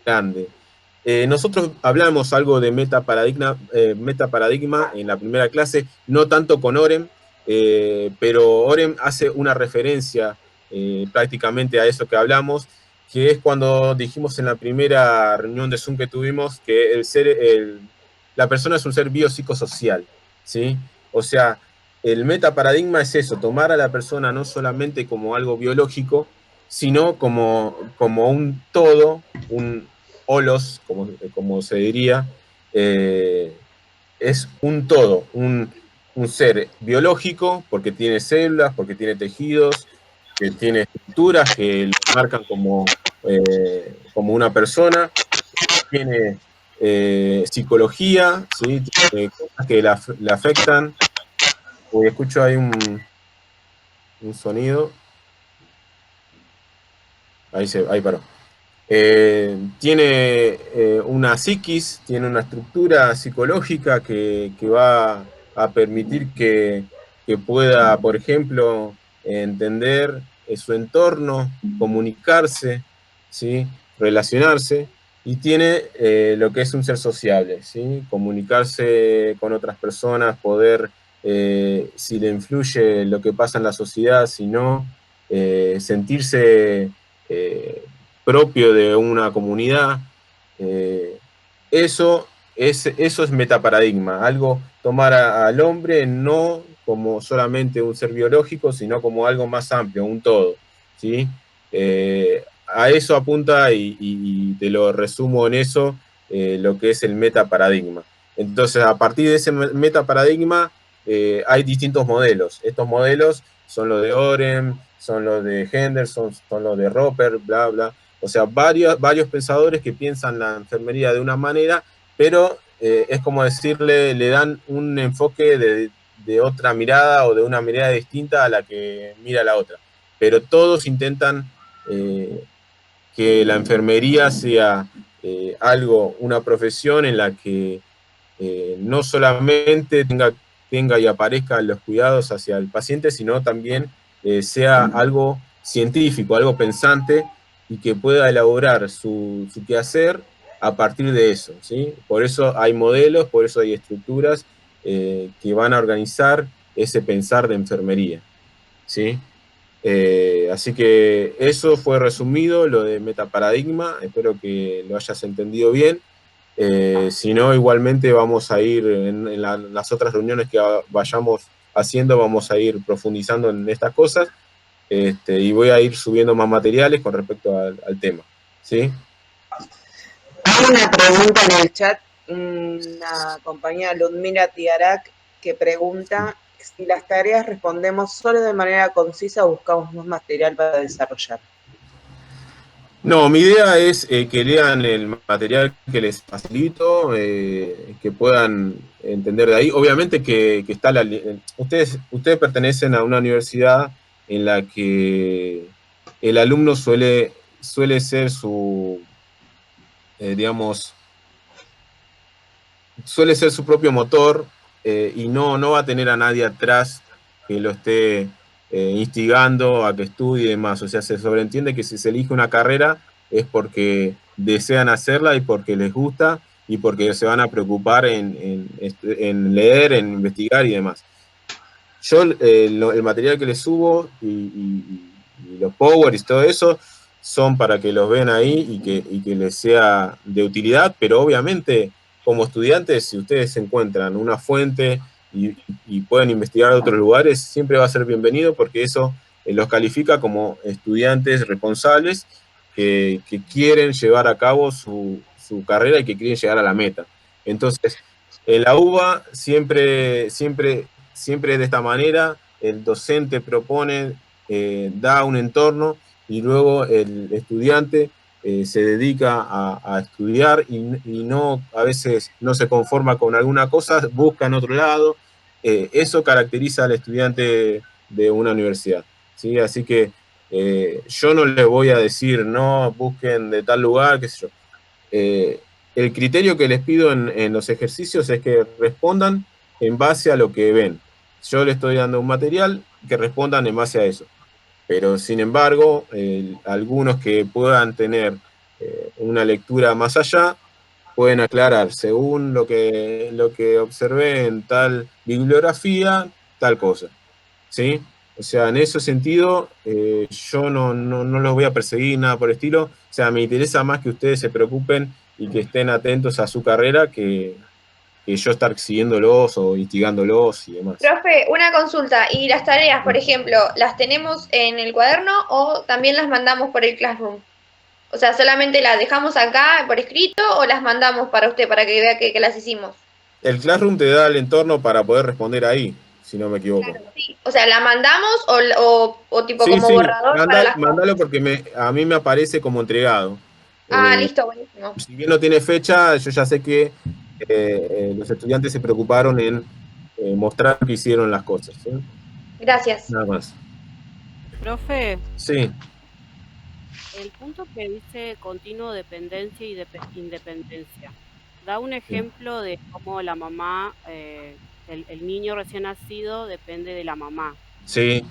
grande. Nosotros hablamos algo de metaparadigma en la primera clase, no tanto con Orem, pero Orem hace una referencia prácticamente a eso que hablamos, que es cuando dijimos en la primera reunión de Zoom que tuvimos que la persona es un ser biopsicosocial, ¿sí? O sea, el metaparadigma es eso, tomar a la persona no solamente como algo biológico, sino como un todo, un holos, como se diría, es un todo, un ser biológico, porque tiene células, porque tiene tejidos, que tiene estructuras que lo marcan como una persona, tiene psicología, ¿sí? Tiene cosas que le afectan. Uy, escucho ahí un sonido. Ahí paró. Tiene una psiquis, tiene una estructura psicológica que va a permitir que pueda, por ejemplo, entender su entorno, comunicarse, ¿sí? Relacionarse, y tiene lo que es un ser sociable, ¿sí? Comunicarse con otras personas, poder, si le influye lo que pasa en la sociedad, si no, sentirse propio de una comunidad. Eso es metaparadigma, algo tomar al hombre no como solamente un ser biológico, sino como algo más amplio, un todo, ¿sí? A eso apunta, y te lo resumo en eso, lo que es el metaparadigma. Entonces, a partir de ese metaparadigma, hay distintos modelos. Estos modelos son los de Orem, son los de Henderson, son los de Roper, bla, bla. O sea, varios pensadores que piensan la enfermería de una manera, pero es como decirle, le dan un enfoque de otra mirada o de una mirada distinta a la que mira la otra. Pero todos intentan que la enfermería sea una profesión en la que no solamente tenga y aparezca los cuidados hacia el paciente, sino también sea algo científico, algo pensante, y que pueda elaborar su quehacer a partir de eso, ¿sí? Por eso hay modelos, por eso hay estructuras que van a organizar ese pensar de enfermería, ¿sí? Así que eso fue resumido, lo de metaparadigma, espero que lo hayas entendido bien. Si no, igualmente vamos a ir en las otras reuniones que vayamos haciendo, vamos a ir profundizando en estas cosas, y voy a ir subiendo más materiales con respecto al tema, ¿sí? Hay una pregunta en el chat, una compañera, Ludmila Tiarak, que pregunta si las tareas respondemos solo de manera concisa o buscamos más material para desarrollar. No, mi idea es que lean el material que les facilito, que puedan entender de ahí. Obviamente que está ustedes pertenecen a una universidad en la que el alumno suele ser digamos, suele ser su propio motor, y no va a tener a nadie atrás que lo esté instigando a que estudie y demás. O sea, se sobreentiende que si se elige una carrera es porque desean hacerla y porque les gusta y porque se van a preocupar en leer, en investigar y demás. Yo el material que les subo y los powers y todo eso son para que los vean ahí y que les sea de utilidad, pero obviamente como estudiantes, si ustedes encuentran una fuente y pueden investigar de otros lugares, siempre va a ser bienvenido, porque eso los califica como estudiantes responsables que quieren llevar a cabo su carrera y que quieren llegar a la meta. Entonces, en la UBA siempre es de esta manera: el docente propone, da un entorno, y luego el estudiante se dedica a estudiar y no, a veces no se conforma con alguna cosa, busca en otro lado, eso caracteriza al estudiante de una universidad, ¿sí? Así que yo no les voy a decir, no, busquen de tal lugar, qué sé yo. El criterio que les pido en los ejercicios es que respondan en base a lo que ven. Yo les estoy dando un material, que respondan en base a eso. Pero, sin embargo, algunos que puedan tener una lectura más allá, pueden aclarar, según lo que observé en tal bibliografía, tal cosa, ¿sí? O sea, en ese sentido, yo no los voy a perseguir, nada por el estilo. O sea, me interesa más que ustedes se preocupen y que estén atentos a su carrera que yo estar siguiéndolos o instigándolos y demás. Profe, una consulta. ¿Y las tareas, por ejemplo, las tenemos en el cuaderno o también las mandamos por el Classroom? O sea, ¿solamente las dejamos acá por escrito o las mandamos para usted, para que vea que las hicimos? El Classroom te da el entorno para poder responder ahí, si no me equivoco. Claro, sí. O sea, ¿la mandamos o tipo Sí, como sí, borrador para las mandalo porque a mí me aparece como entregado. Listo, buenísimo. Si bien no tiene fecha, yo ya sé que los estudiantes se preocuparon en mostrar que hicieron las cosas, ¿sí? Gracias. Nada más. Profe, Sí. el punto que dice continuo dependencia y independencia, da un ejemplo de cómo la mamá, el niño recién nacido depende de la mamá. Sí.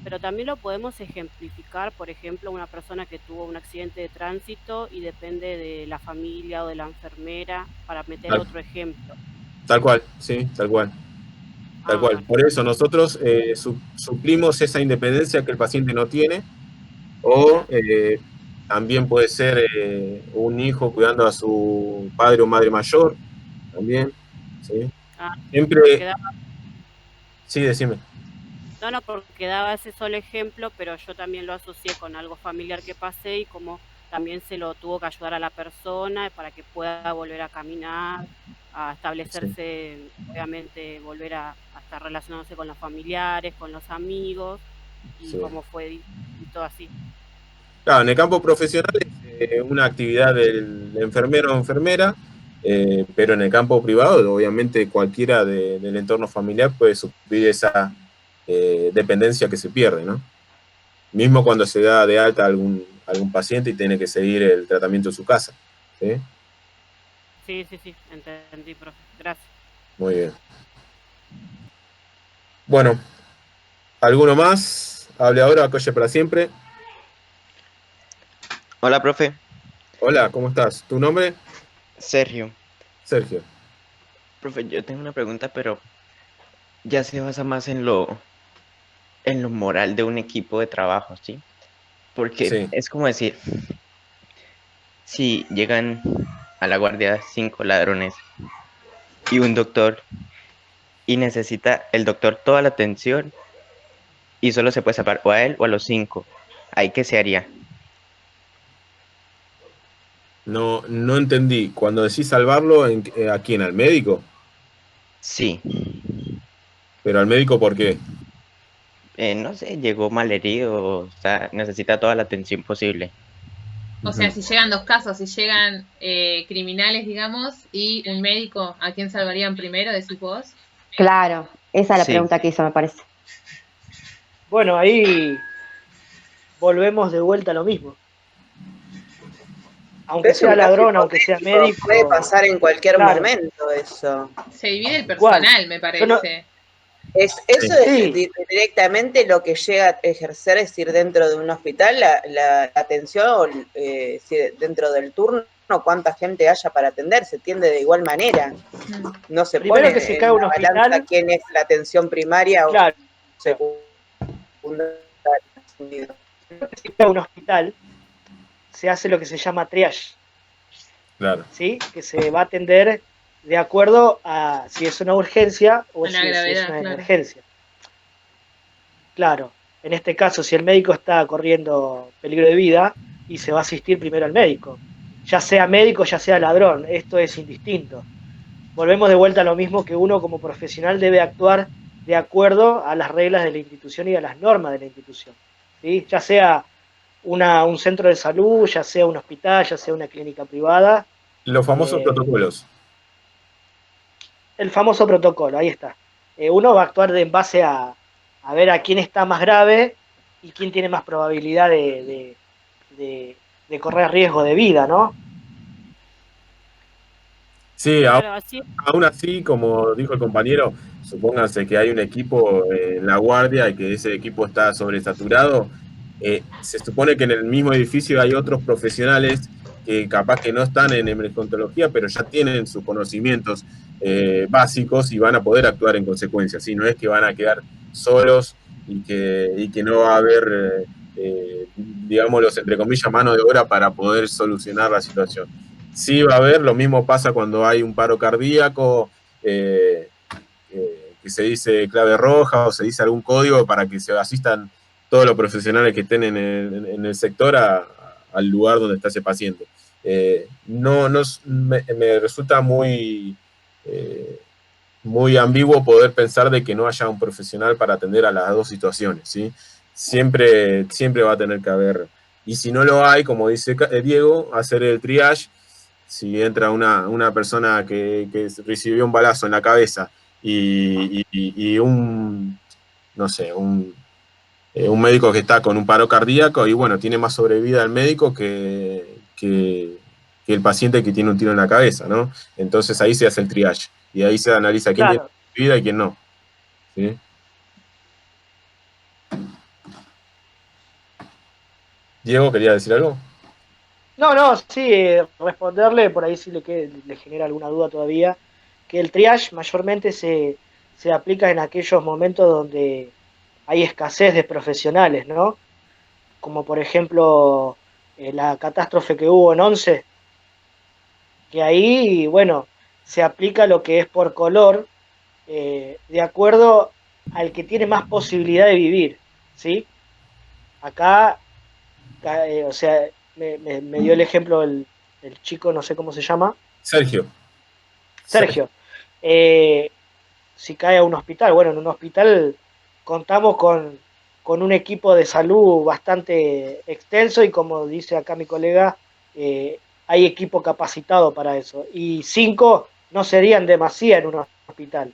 Pero también lo podemos ejemplificar, por ejemplo, una persona que tuvo un accidente de tránsito y depende de la familia o de la enfermera, para meter otro ejemplo. Tal cual, sí, tal cual. Tal cual. Bueno. Por eso nosotros suplimos esa independencia que el paciente no tiene, o también puede ser un hijo cuidando a su padre o madre mayor, también, ¿sí? Siempre... Sí, decime. No, porque daba ese solo ejemplo, pero yo también lo asocié con algo familiar que pasé y como también se lo tuvo que ayudar a la persona para que pueda volver a caminar, a establecerse, obviamente volver a estar relacionándose con los familiares, con los amigos, y cómo fue y todo así. Claro, en el campo profesional es una actividad del enfermero o enfermera, pero en el campo privado, obviamente cualquiera del entorno familiar puede suplir esa dependencia que se pierde, ¿no? Mismo cuando se da de alta algún paciente y tiene que seguir el tratamiento en su casa, ¿sí? Sí, entendí, profe. Gracias. Muy bien. Bueno, ¿alguno más? Hable ahora, acolle para siempre. Hola, profe. Hola, ¿cómo estás? ¿Tu nombre? Sergio. Sergio. Profe, yo tengo una pregunta, pero ya se basa más en lo moral de un equipo de trabajo, ¿sí? Porque es como decir, si llegan a la guardia 5 ladrones y un doctor y necesita el doctor toda la atención y solo se puede salvar o a él o a los 5, ¿ahí qué se haría? No entendí. Cuando decís salvarlo, ¿a quién? ¿Al médico? Sí. ¿Pero al médico por qué? No sé, llegó malherido, o sea, necesita toda la atención posible. O sea, si llegan dos casos, si llegan criminales, digamos, y un médico, ¿a quién salvarían primero, decís vos? Claro, esa es la pregunta que hizo, me parece. Bueno, ahí volvemos de vuelta a lo mismo. Aunque sea ladrón, aunque sea médico. Puede pasar en cualquier momento eso. Se divide el personal, me parece. Eso es directamente lo que llega a ejercer, es decir, dentro de un hospital, la atención, dentro del turno, cuánta gente haya para atender, se atiende de igual manera. No se Primero pone que se en cae la un balanza hospital, quién es la atención primaria o secundaria. Si cae un hospital, se hace lo que se llama triage. Claro. ¿Sí? Que se va a atender de acuerdo a si es una urgencia o si es una emergencia. Claro, en este caso, si el médico está corriendo peligro de vida y se va a asistir primero al médico, ya sea médico, ya sea ladrón, esto es indistinto. Volvemos de vuelta a lo mismo, que uno como profesional debe actuar de acuerdo a las reglas de la institución y a las normas de la institución, ¿sí? Ya sea un centro de salud, ya sea un hospital, ya sea una clínica privada. Los famosos protocolos. El famoso protocolo, ahí está. uno va a actuar en base a ver a quién está más grave y quién tiene más probabilidad de correr riesgo de vida, ¿no? Sí, Claro, así aún así, como dijo el compañero, supónganse que hay un equipo en la guardia y que ese equipo está sobresaturado. Se supone que en el mismo edificio hay otros profesionales que capaz que no están en emergenciología, pero ya tienen sus conocimientos básicos y van a poder actuar en consecuencia. ¿Sí? No es que van a quedar solos y que no va a haber, digámoslo, entre comillas, mano de obra para poder solucionar la situación. Sí va a haber, lo mismo pasa cuando hay un paro cardíaco, que se dice clave roja o se dice algún código para que se asistan todos los profesionales que estén en el sector al lugar donde está ese paciente. Me resulta muy ambiguo poder pensar de que no haya un profesional para atender a las dos situaciones, ¿sí? Siempre va a tener que haber, y si no lo hay, como dice Diego, hacer el triage. Si entra una persona que recibió un balazo en la cabeza y no sé, un médico que está con un paro cardíaco y bueno, tiene más sobrevida el médico que el paciente que tiene un tiro en la cabeza, ¿no? Entonces ahí se hace el triage y ahí se analiza quién tiene vida y quién no. ¿Sí? Diego, ¿quería decir algo? No, sí, responderle, por ahí sí le genera alguna duda todavía, que el triage mayormente se aplica en aquellos momentos donde hay escasez de profesionales, ¿no? Como por ejemplo la catástrofe que hubo en Once, que ahí, bueno, se aplica lo que es por color, de acuerdo al que tiene más posibilidad de vivir, ¿sí? Acá, o sea, me dio el ejemplo el chico, no sé cómo se llama. Sergio. Si cae a un hospital, bueno, en un hospital contamos con un equipo de salud bastante extenso y como dice acá mi colega, hay equipo capacitado para eso. Y 5 no serían demasiado en un hospital.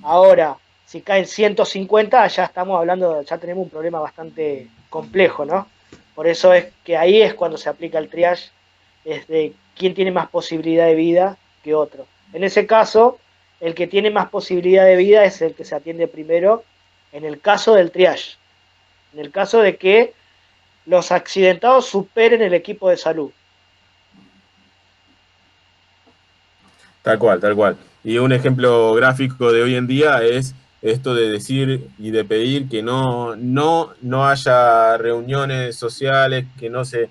Ahora, si caen 150, ya estamos hablando, ya tenemos un problema bastante complejo, ¿no? Por eso es que ahí es cuando se aplica el triage, es de quién tiene más posibilidad de vida que otro. En ese caso, el que tiene más posibilidad de vida es el que se atiende primero en el caso del triage, en el caso de que los accidentados superen el equipo de salud. Tal cual, tal cual. Y un ejemplo gráfico de hoy en día es esto de decir y de pedir que no haya reuniones sociales, que no se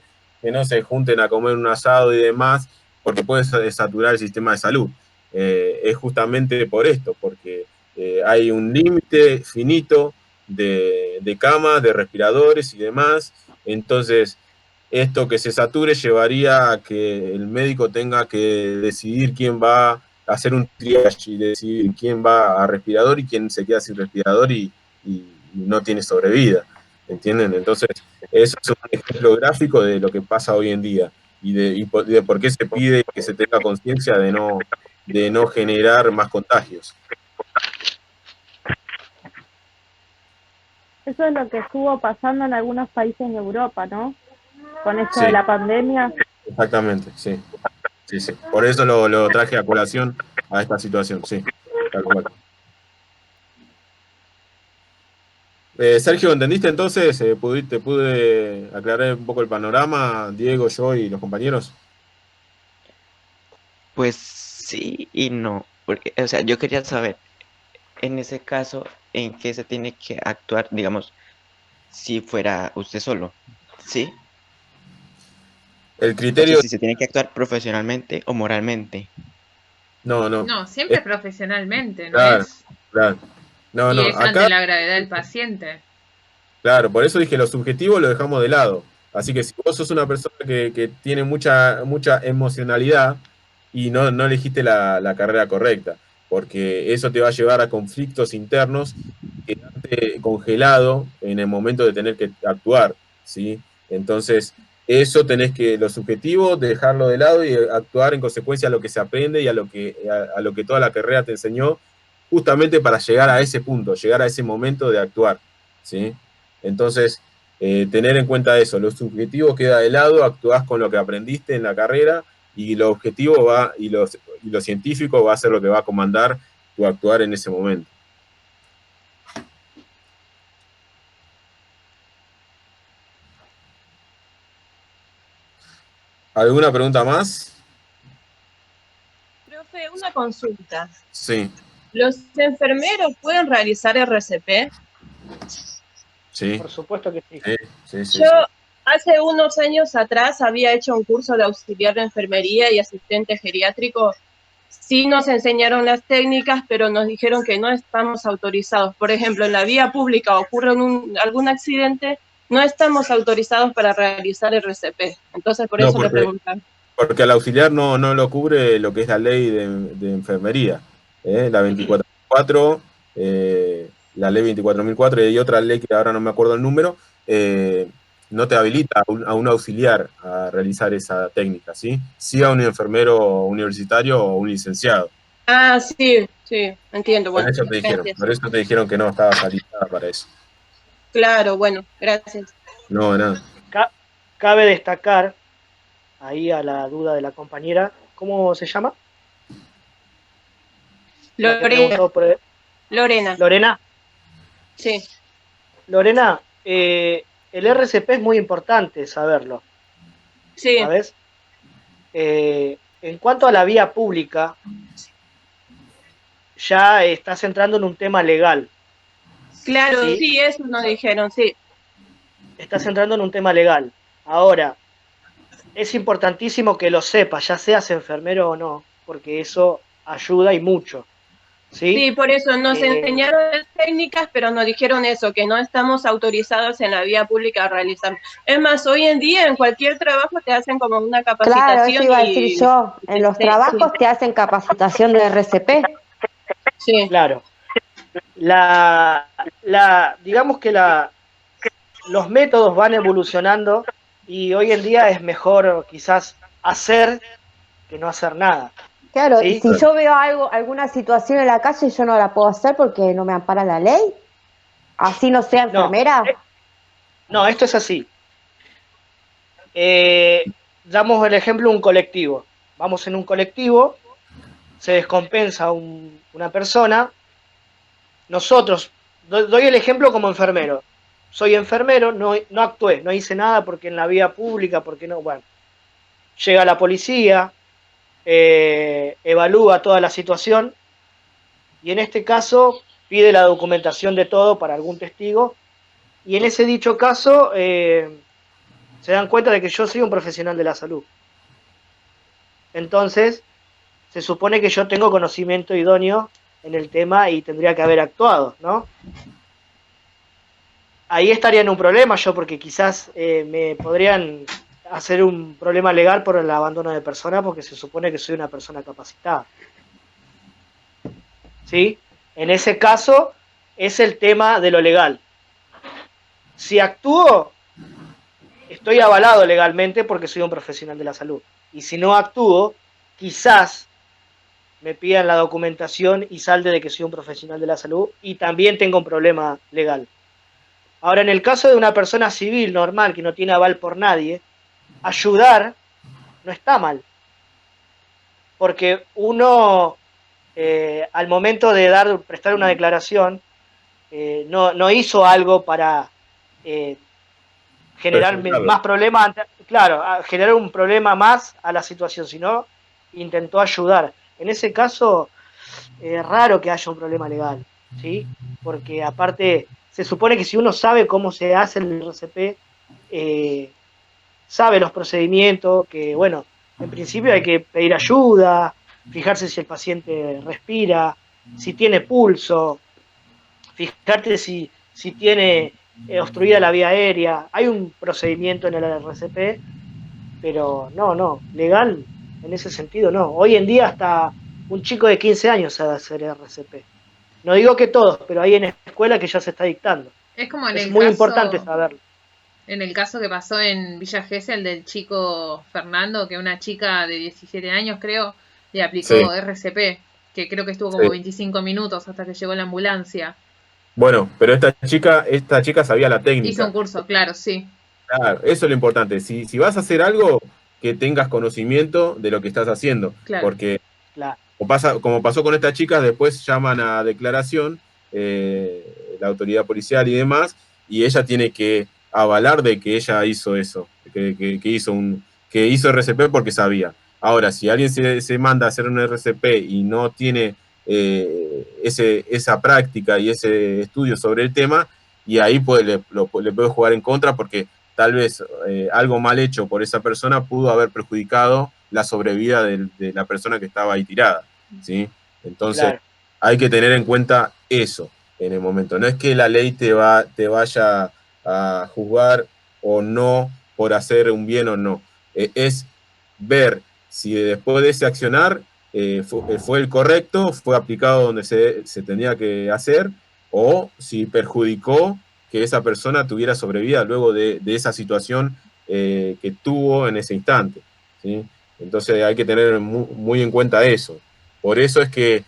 junten a comer un asado y demás, porque puede saturar el sistema de salud. Es justamente por esto, porque hay un límite finito de camas, de respiradores y demás. Entonces, esto que se sature llevaría a que el médico tenga que decidir quién va a hacer un triage y decidir quién va a respirador y quién se queda sin respirador y no tiene sobrevida. ¿Entienden? Entonces, eso es un ejemplo gráfico de lo que pasa hoy en día y de por qué se pide que se tenga conciencia de no generar más contagios. Eso es lo que estuvo pasando en algunos países de Europa, ¿no? Con esto Sí. de la pandemia. Exactamente, sí. Sí, sí. Por eso lo traje a colación a esta situación, sí. Tal cual. Sergio, ¿entendiste entonces? ¿Te pude aclarar un poco el panorama, Diego, yo y los compañeros? Pues sí y no, porque, o sea, yo quería saber, en ese caso, en qué se tiene que actuar, digamos, si fuera usted solo, ¿sí? El O criterio... sea, si se tiene que actuar profesionalmente o moralmente. No. No, siempre profesionalmente, ¿no Claro, es? claro. No, Y es ante acá... la gravedad del paciente. Claro, por eso dije lo subjetivo lo dejamos de lado. Así que si vos sos una persona que tiene mucha emocionalidad y no elegiste la carrera correcta, porque eso te va a llevar a conflictos internos y quedarte congelado en el momento de tener que actuar, ¿sí? Entonces, eso tenés que, lo subjetivo, dejarlo de lado y actuar en consecuencia a lo que se aprende y a lo que toda la carrera te enseñó justamente para llegar a ese punto, llegar a ese momento de actuar, ¿sí? Entonces, tener en cuenta eso, lo subjetivo queda de lado, actuás con lo que aprendiste en la carrera y lo objetivo y lo científico va a ser lo que va a comandar tu actuar en ese momento. ¿Alguna pregunta más? Profe, una consulta. Sí, ¿Los enfermeros pueden realizar RCP? sí. Por supuesto que sí. Sí. Yo hace unos años atrás había hecho un curso de auxiliar de enfermería y asistente geriátrico. Sí nos enseñaron las técnicas, pero nos dijeron que no estamos autorizados. Por ejemplo, en la vía pública ocurre algún accidente, no estamos autorizados para realizar RCP. Entonces, por eso le preguntan. Porque al auxiliar no lo cubre lo que es la ley de enfermería, la 24.004, la ley 24.004, y hay otra ley que ahora no me acuerdo el número, no te habilita a un auxiliar a realizar esa técnica, ¿sí? Sí a un enfermero universitario o un licenciado. Ah, sí, entiendo. Bueno, por eso te dijeron que no estabas habilitada para eso. Claro, bueno, gracias. No, nada. Cabe destacar, ahí a la duda de la compañera, ¿cómo se llama? Lorena. ¿Lorena? Sí. Lorena, el RCP es muy importante saberlo. Sí. ¿Sabes? En cuanto a la vía pública, ya estás entrando en un tema legal. Claro, sí, eso nos dijeron, sí. Estás entrando en un tema legal. Ahora, es importantísimo que lo sepas, ya seas enfermero o no, porque eso ayuda y mucho. Sí, por eso nos enseñaron las técnicas, pero nos dijeron eso, que no estamos autorizados en la vía pública a realizar. Es más, hoy en día en cualquier trabajo te hacen como una capacitación. Claro, eso iba a decir yo. En los trabajos te hacen capacitación de RCP. Sí. Claro. Digamos que los métodos van evolucionando y hoy en día es mejor quizás hacer que no hacer nada. Claro, ¿sí? Si yo veo alguna situación en la calle, yo no la puedo hacer porque no me ampara la ley. Así no sea enfermera. No, esto es así. Damos el ejemplo de un colectivo. Vamos en un colectivo, se descompensa una persona. Nosotros, doy el ejemplo como enfermero. Soy enfermero, no actué, no hice nada porque en la vía pública, porque no, bueno. Llega la policía, evalúa toda la situación y en este caso pide la documentación de todo para algún testigo y en ese dicho caso se dan cuenta de que yo soy un profesional de la salud. Entonces, se supone que yo tengo conocimiento idóneo en el tema y tendría que haber actuado, ¿no? Ahí estaría en un problema yo, porque quizás me podrían hacer un problema legal por el abandono de persona, porque se supone que soy una persona capacitada. ¿Sí? En ese caso, es el tema de lo legal. Si actúo, estoy avalado legalmente porque soy un profesional de la salud. Y si no actúo, quizás me pidan la documentación y salde de que soy un profesional de la salud y también tengo un problema legal. Ahora, en el caso de una persona civil normal que no tiene aval por nadie, ayudar no está mal. Porque uno, al momento de prestar una declaración, no hizo algo para generar más problemas, claro, generar un problema más a la situación, sino intentó ayudar. En ese caso, es raro que haya un problema legal, ¿sí? Porque aparte, se supone que si uno sabe cómo se hace el RCP, sabe los procedimientos, que bueno, en principio hay que pedir ayuda, fijarse si el paciente respira, si tiene pulso, fijarte si tiene obstruida la vía aérea. Hay un procedimiento en el RCP, pero no, legal en ese sentido no. Hoy en día hasta un chico de 15 años sabe hacer RCP. No digo que todos, pero hay en escuela que ya se está dictando. Es como en es el muy caso, importante saberlo. En el caso que pasó en Villa Gesell del chico Fernando, que una chica de 17 años creo, le aplicó RCP. que creo que estuvo como Sí. 25 minutos hasta que llegó la ambulancia. Bueno, pero esta chica sabía la Hizo técnica. un curso, claro, sí. Claro, eso es lo importante. Si vas a hacer algo, que tengas conocimiento de lo que estás haciendo. Claro. Porque Claro. como pasó con esta chica, después llaman a declaración la autoridad policial y demás, y ella tiene que avalar de que ella hizo eso, que hizo RCP porque sabía. Ahora, si alguien se manda a hacer un RCP y no tiene esa práctica y ese estudio sobre el tema, y ahí le puede jugar en contra porque tal vez algo mal hecho por esa persona pudo haber perjudicado la sobrevida de la persona que estaba ahí tirada, ¿sí? Entonces, Claro. hay que tener en cuenta eso en el momento. No es que la ley te vaya a juzgar o no por hacer un bien o no. Es ver si después de ese accionar fue el correcto, fue aplicado donde se tenía que hacer, o si perjudicó que esa persona tuviera sobrevida luego de esa situación que tuvo en ese instante, ¿sí? Entonces hay que tener muy en cuenta eso. Por eso es que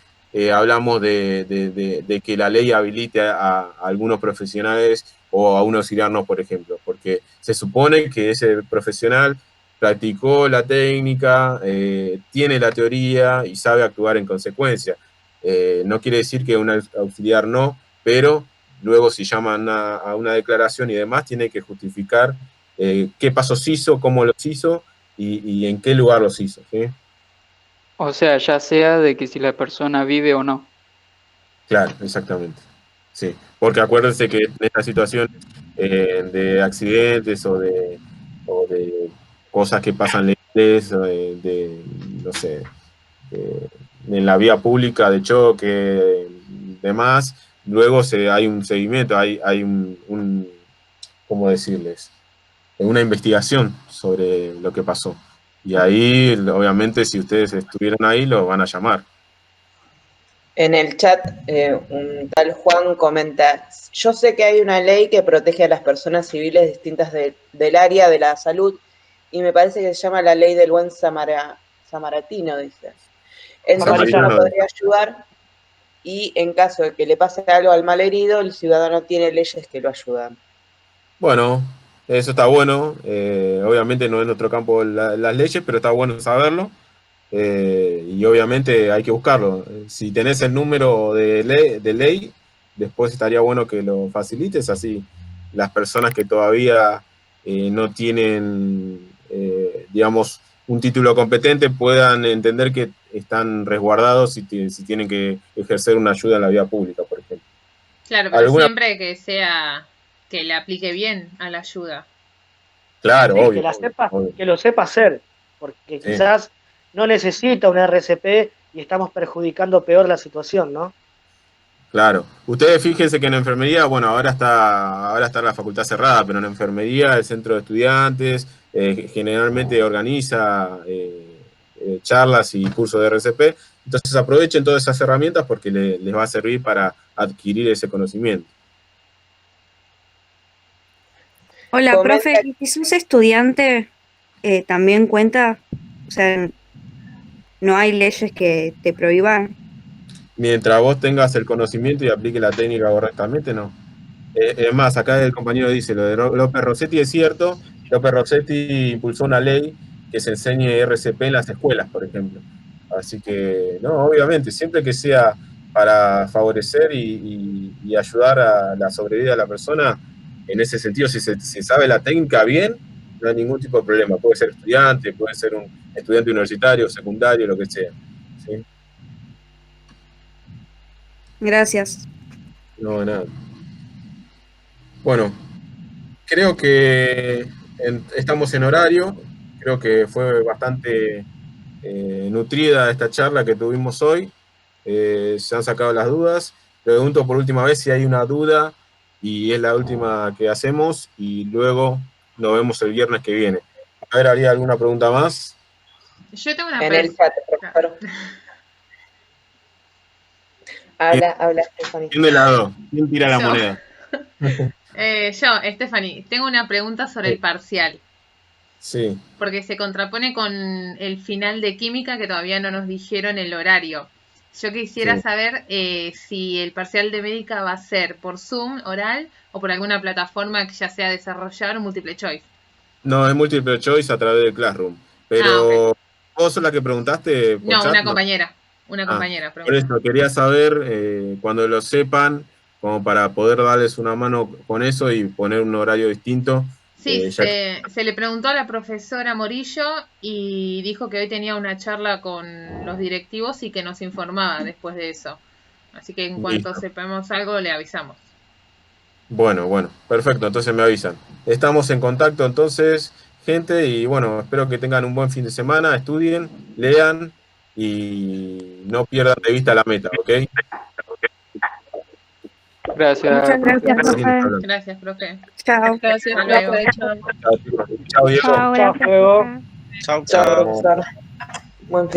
hablamos de que la ley habilite a algunos profesionales o a un auxiliar no, por ejemplo, porque se supone que ese profesional practicó la técnica, tiene la teoría y sabe actuar en consecuencia. No quiere decir que un auxiliar no, pero luego si llaman a una declaración y demás, tiene que justificar qué pasos hizo, cómo los hizo y en qué lugar los hizo, ¿sí? O sea, ya sea de que si la persona vive o no. Claro, exactamente. Sí, porque acuérdense que en esta situación de accidentes o de cosas que pasan legales, no sé, en la vía pública de choque, demás, luego hay un seguimiento, hay ¿cómo decirles? Una investigación sobre lo que pasó. Y ahí, obviamente, si ustedes estuvieron ahí, los van a llamar. En el chat, un tal Juan comenta, yo sé que hay una ley que protege a las personas civiles distintas del área de la salud y me parece que se llama la ley del buen samaritano, dice. Entonces uno podría ayudar y en caso de que le pase algo al malherido, el ciudadano tiene leyes que lo ayudan. Bueno, eso está bueno. Obviamente no es nuestro campo las leyes, pero está bueno saberlo. Y obviamente hay que buscarlo. Si tenés el número de ley, después estaría bueno que lo facilites, así las personas que todavía no tienen, digamos, un título competente puedan entender que están resguardados si tienen que ejercer una ayuda en la vía pública, por ejemplo. Claro, pero siempre que que le aplique bien a la ayuda. Claro, sí, obvio, que lo sepa hacer, porque quizás no necesita un RCP y estamos perjudicando peor la situación, ¿no? Claro. Ustedes fíjense que en enfermería, bueno, ahora está la facultad cerrada, pero en enfermería el centro de estudiantes generalmente organiza charlas y cursos de RCP. Entonces aprovechen todas esas herramientas porque les va a servir para adquirir ese conocimiento. Hola, profe, ¿y si sos estudiante también cuenta? O sea, ¿no hay leyes que te prohíban? Mientras vos tengas el conocimiento y aplique la técnica correctamente, no. Es más, acá el compañero dice, lo de López Rossetti es cierto. López Rossetti impulsó una ley que se enseñe RCP en las escuelas, por ejemplo. Así que, no, obviamente, siempre que sea para favorecer y ayudar a la sobrevida de la persona, en ese sentido, si se sabe la técnica bien, no hay ningún tipo de problema. Puede ser estudiante, puede ser un estudiante universitario, secundario, lo que sea, ¿sí? Gracias. No, nada. Bueno, creo que estamos en horario. Creo que fue bastante nutrida esta charla que tuvimos hoy. Se han sacado las dudas. Pregunto por última vez si hay una duda y es la última que hacemos y luego nos vemos el viernes que viene. A ver, ¿habría alguna pregunta más? Yo tengo una En el chat, profesor. Habla, Stephanie. ¿Quién de las dos? ¿Quién tira la Yo. moneda? Yo, Stephanie, tengo una pregunta sobre el parcial. Sí. Porque se contrapone con el final de química que todavía no nos dijeron el horario. Yo quisiera Sí. saber si el parcial de médica va a ser por Zoom, oral, o por alguna plataforma que ya sea desarrollar o múltiple choice. No, es multiple choice a través del Classroom. Pero vos sos la que preguntaste por No, chat. una No. compañera. Una Ah, compañera por preguntó. eso quería saber cuando lo sepan, como para poder darles una mano con eso y poner un horario distinto. Sí, Ya que- se le preguntó a la profesora Morillo y dijo que hoy tenía una charla con los directivos y que nos informaba después de eso. Así que en cuanto Listo. sepamos algo, le avisamos. Bueno, perfecto, entonces me avisan. Estamos en contacto entonces, gente, y bueno, espero que tengan un buen fin de semana, estudien, lean y no pierdan de vista la meta, ¿ok? Gracias, Muchas profe. gracias, profe. Gracias, profe. Chao. Gracias, Hasta luego. profe. Chao. Chao, Diego. Chao, gracias, profe. Chao, Chao. profesor. Buen fin.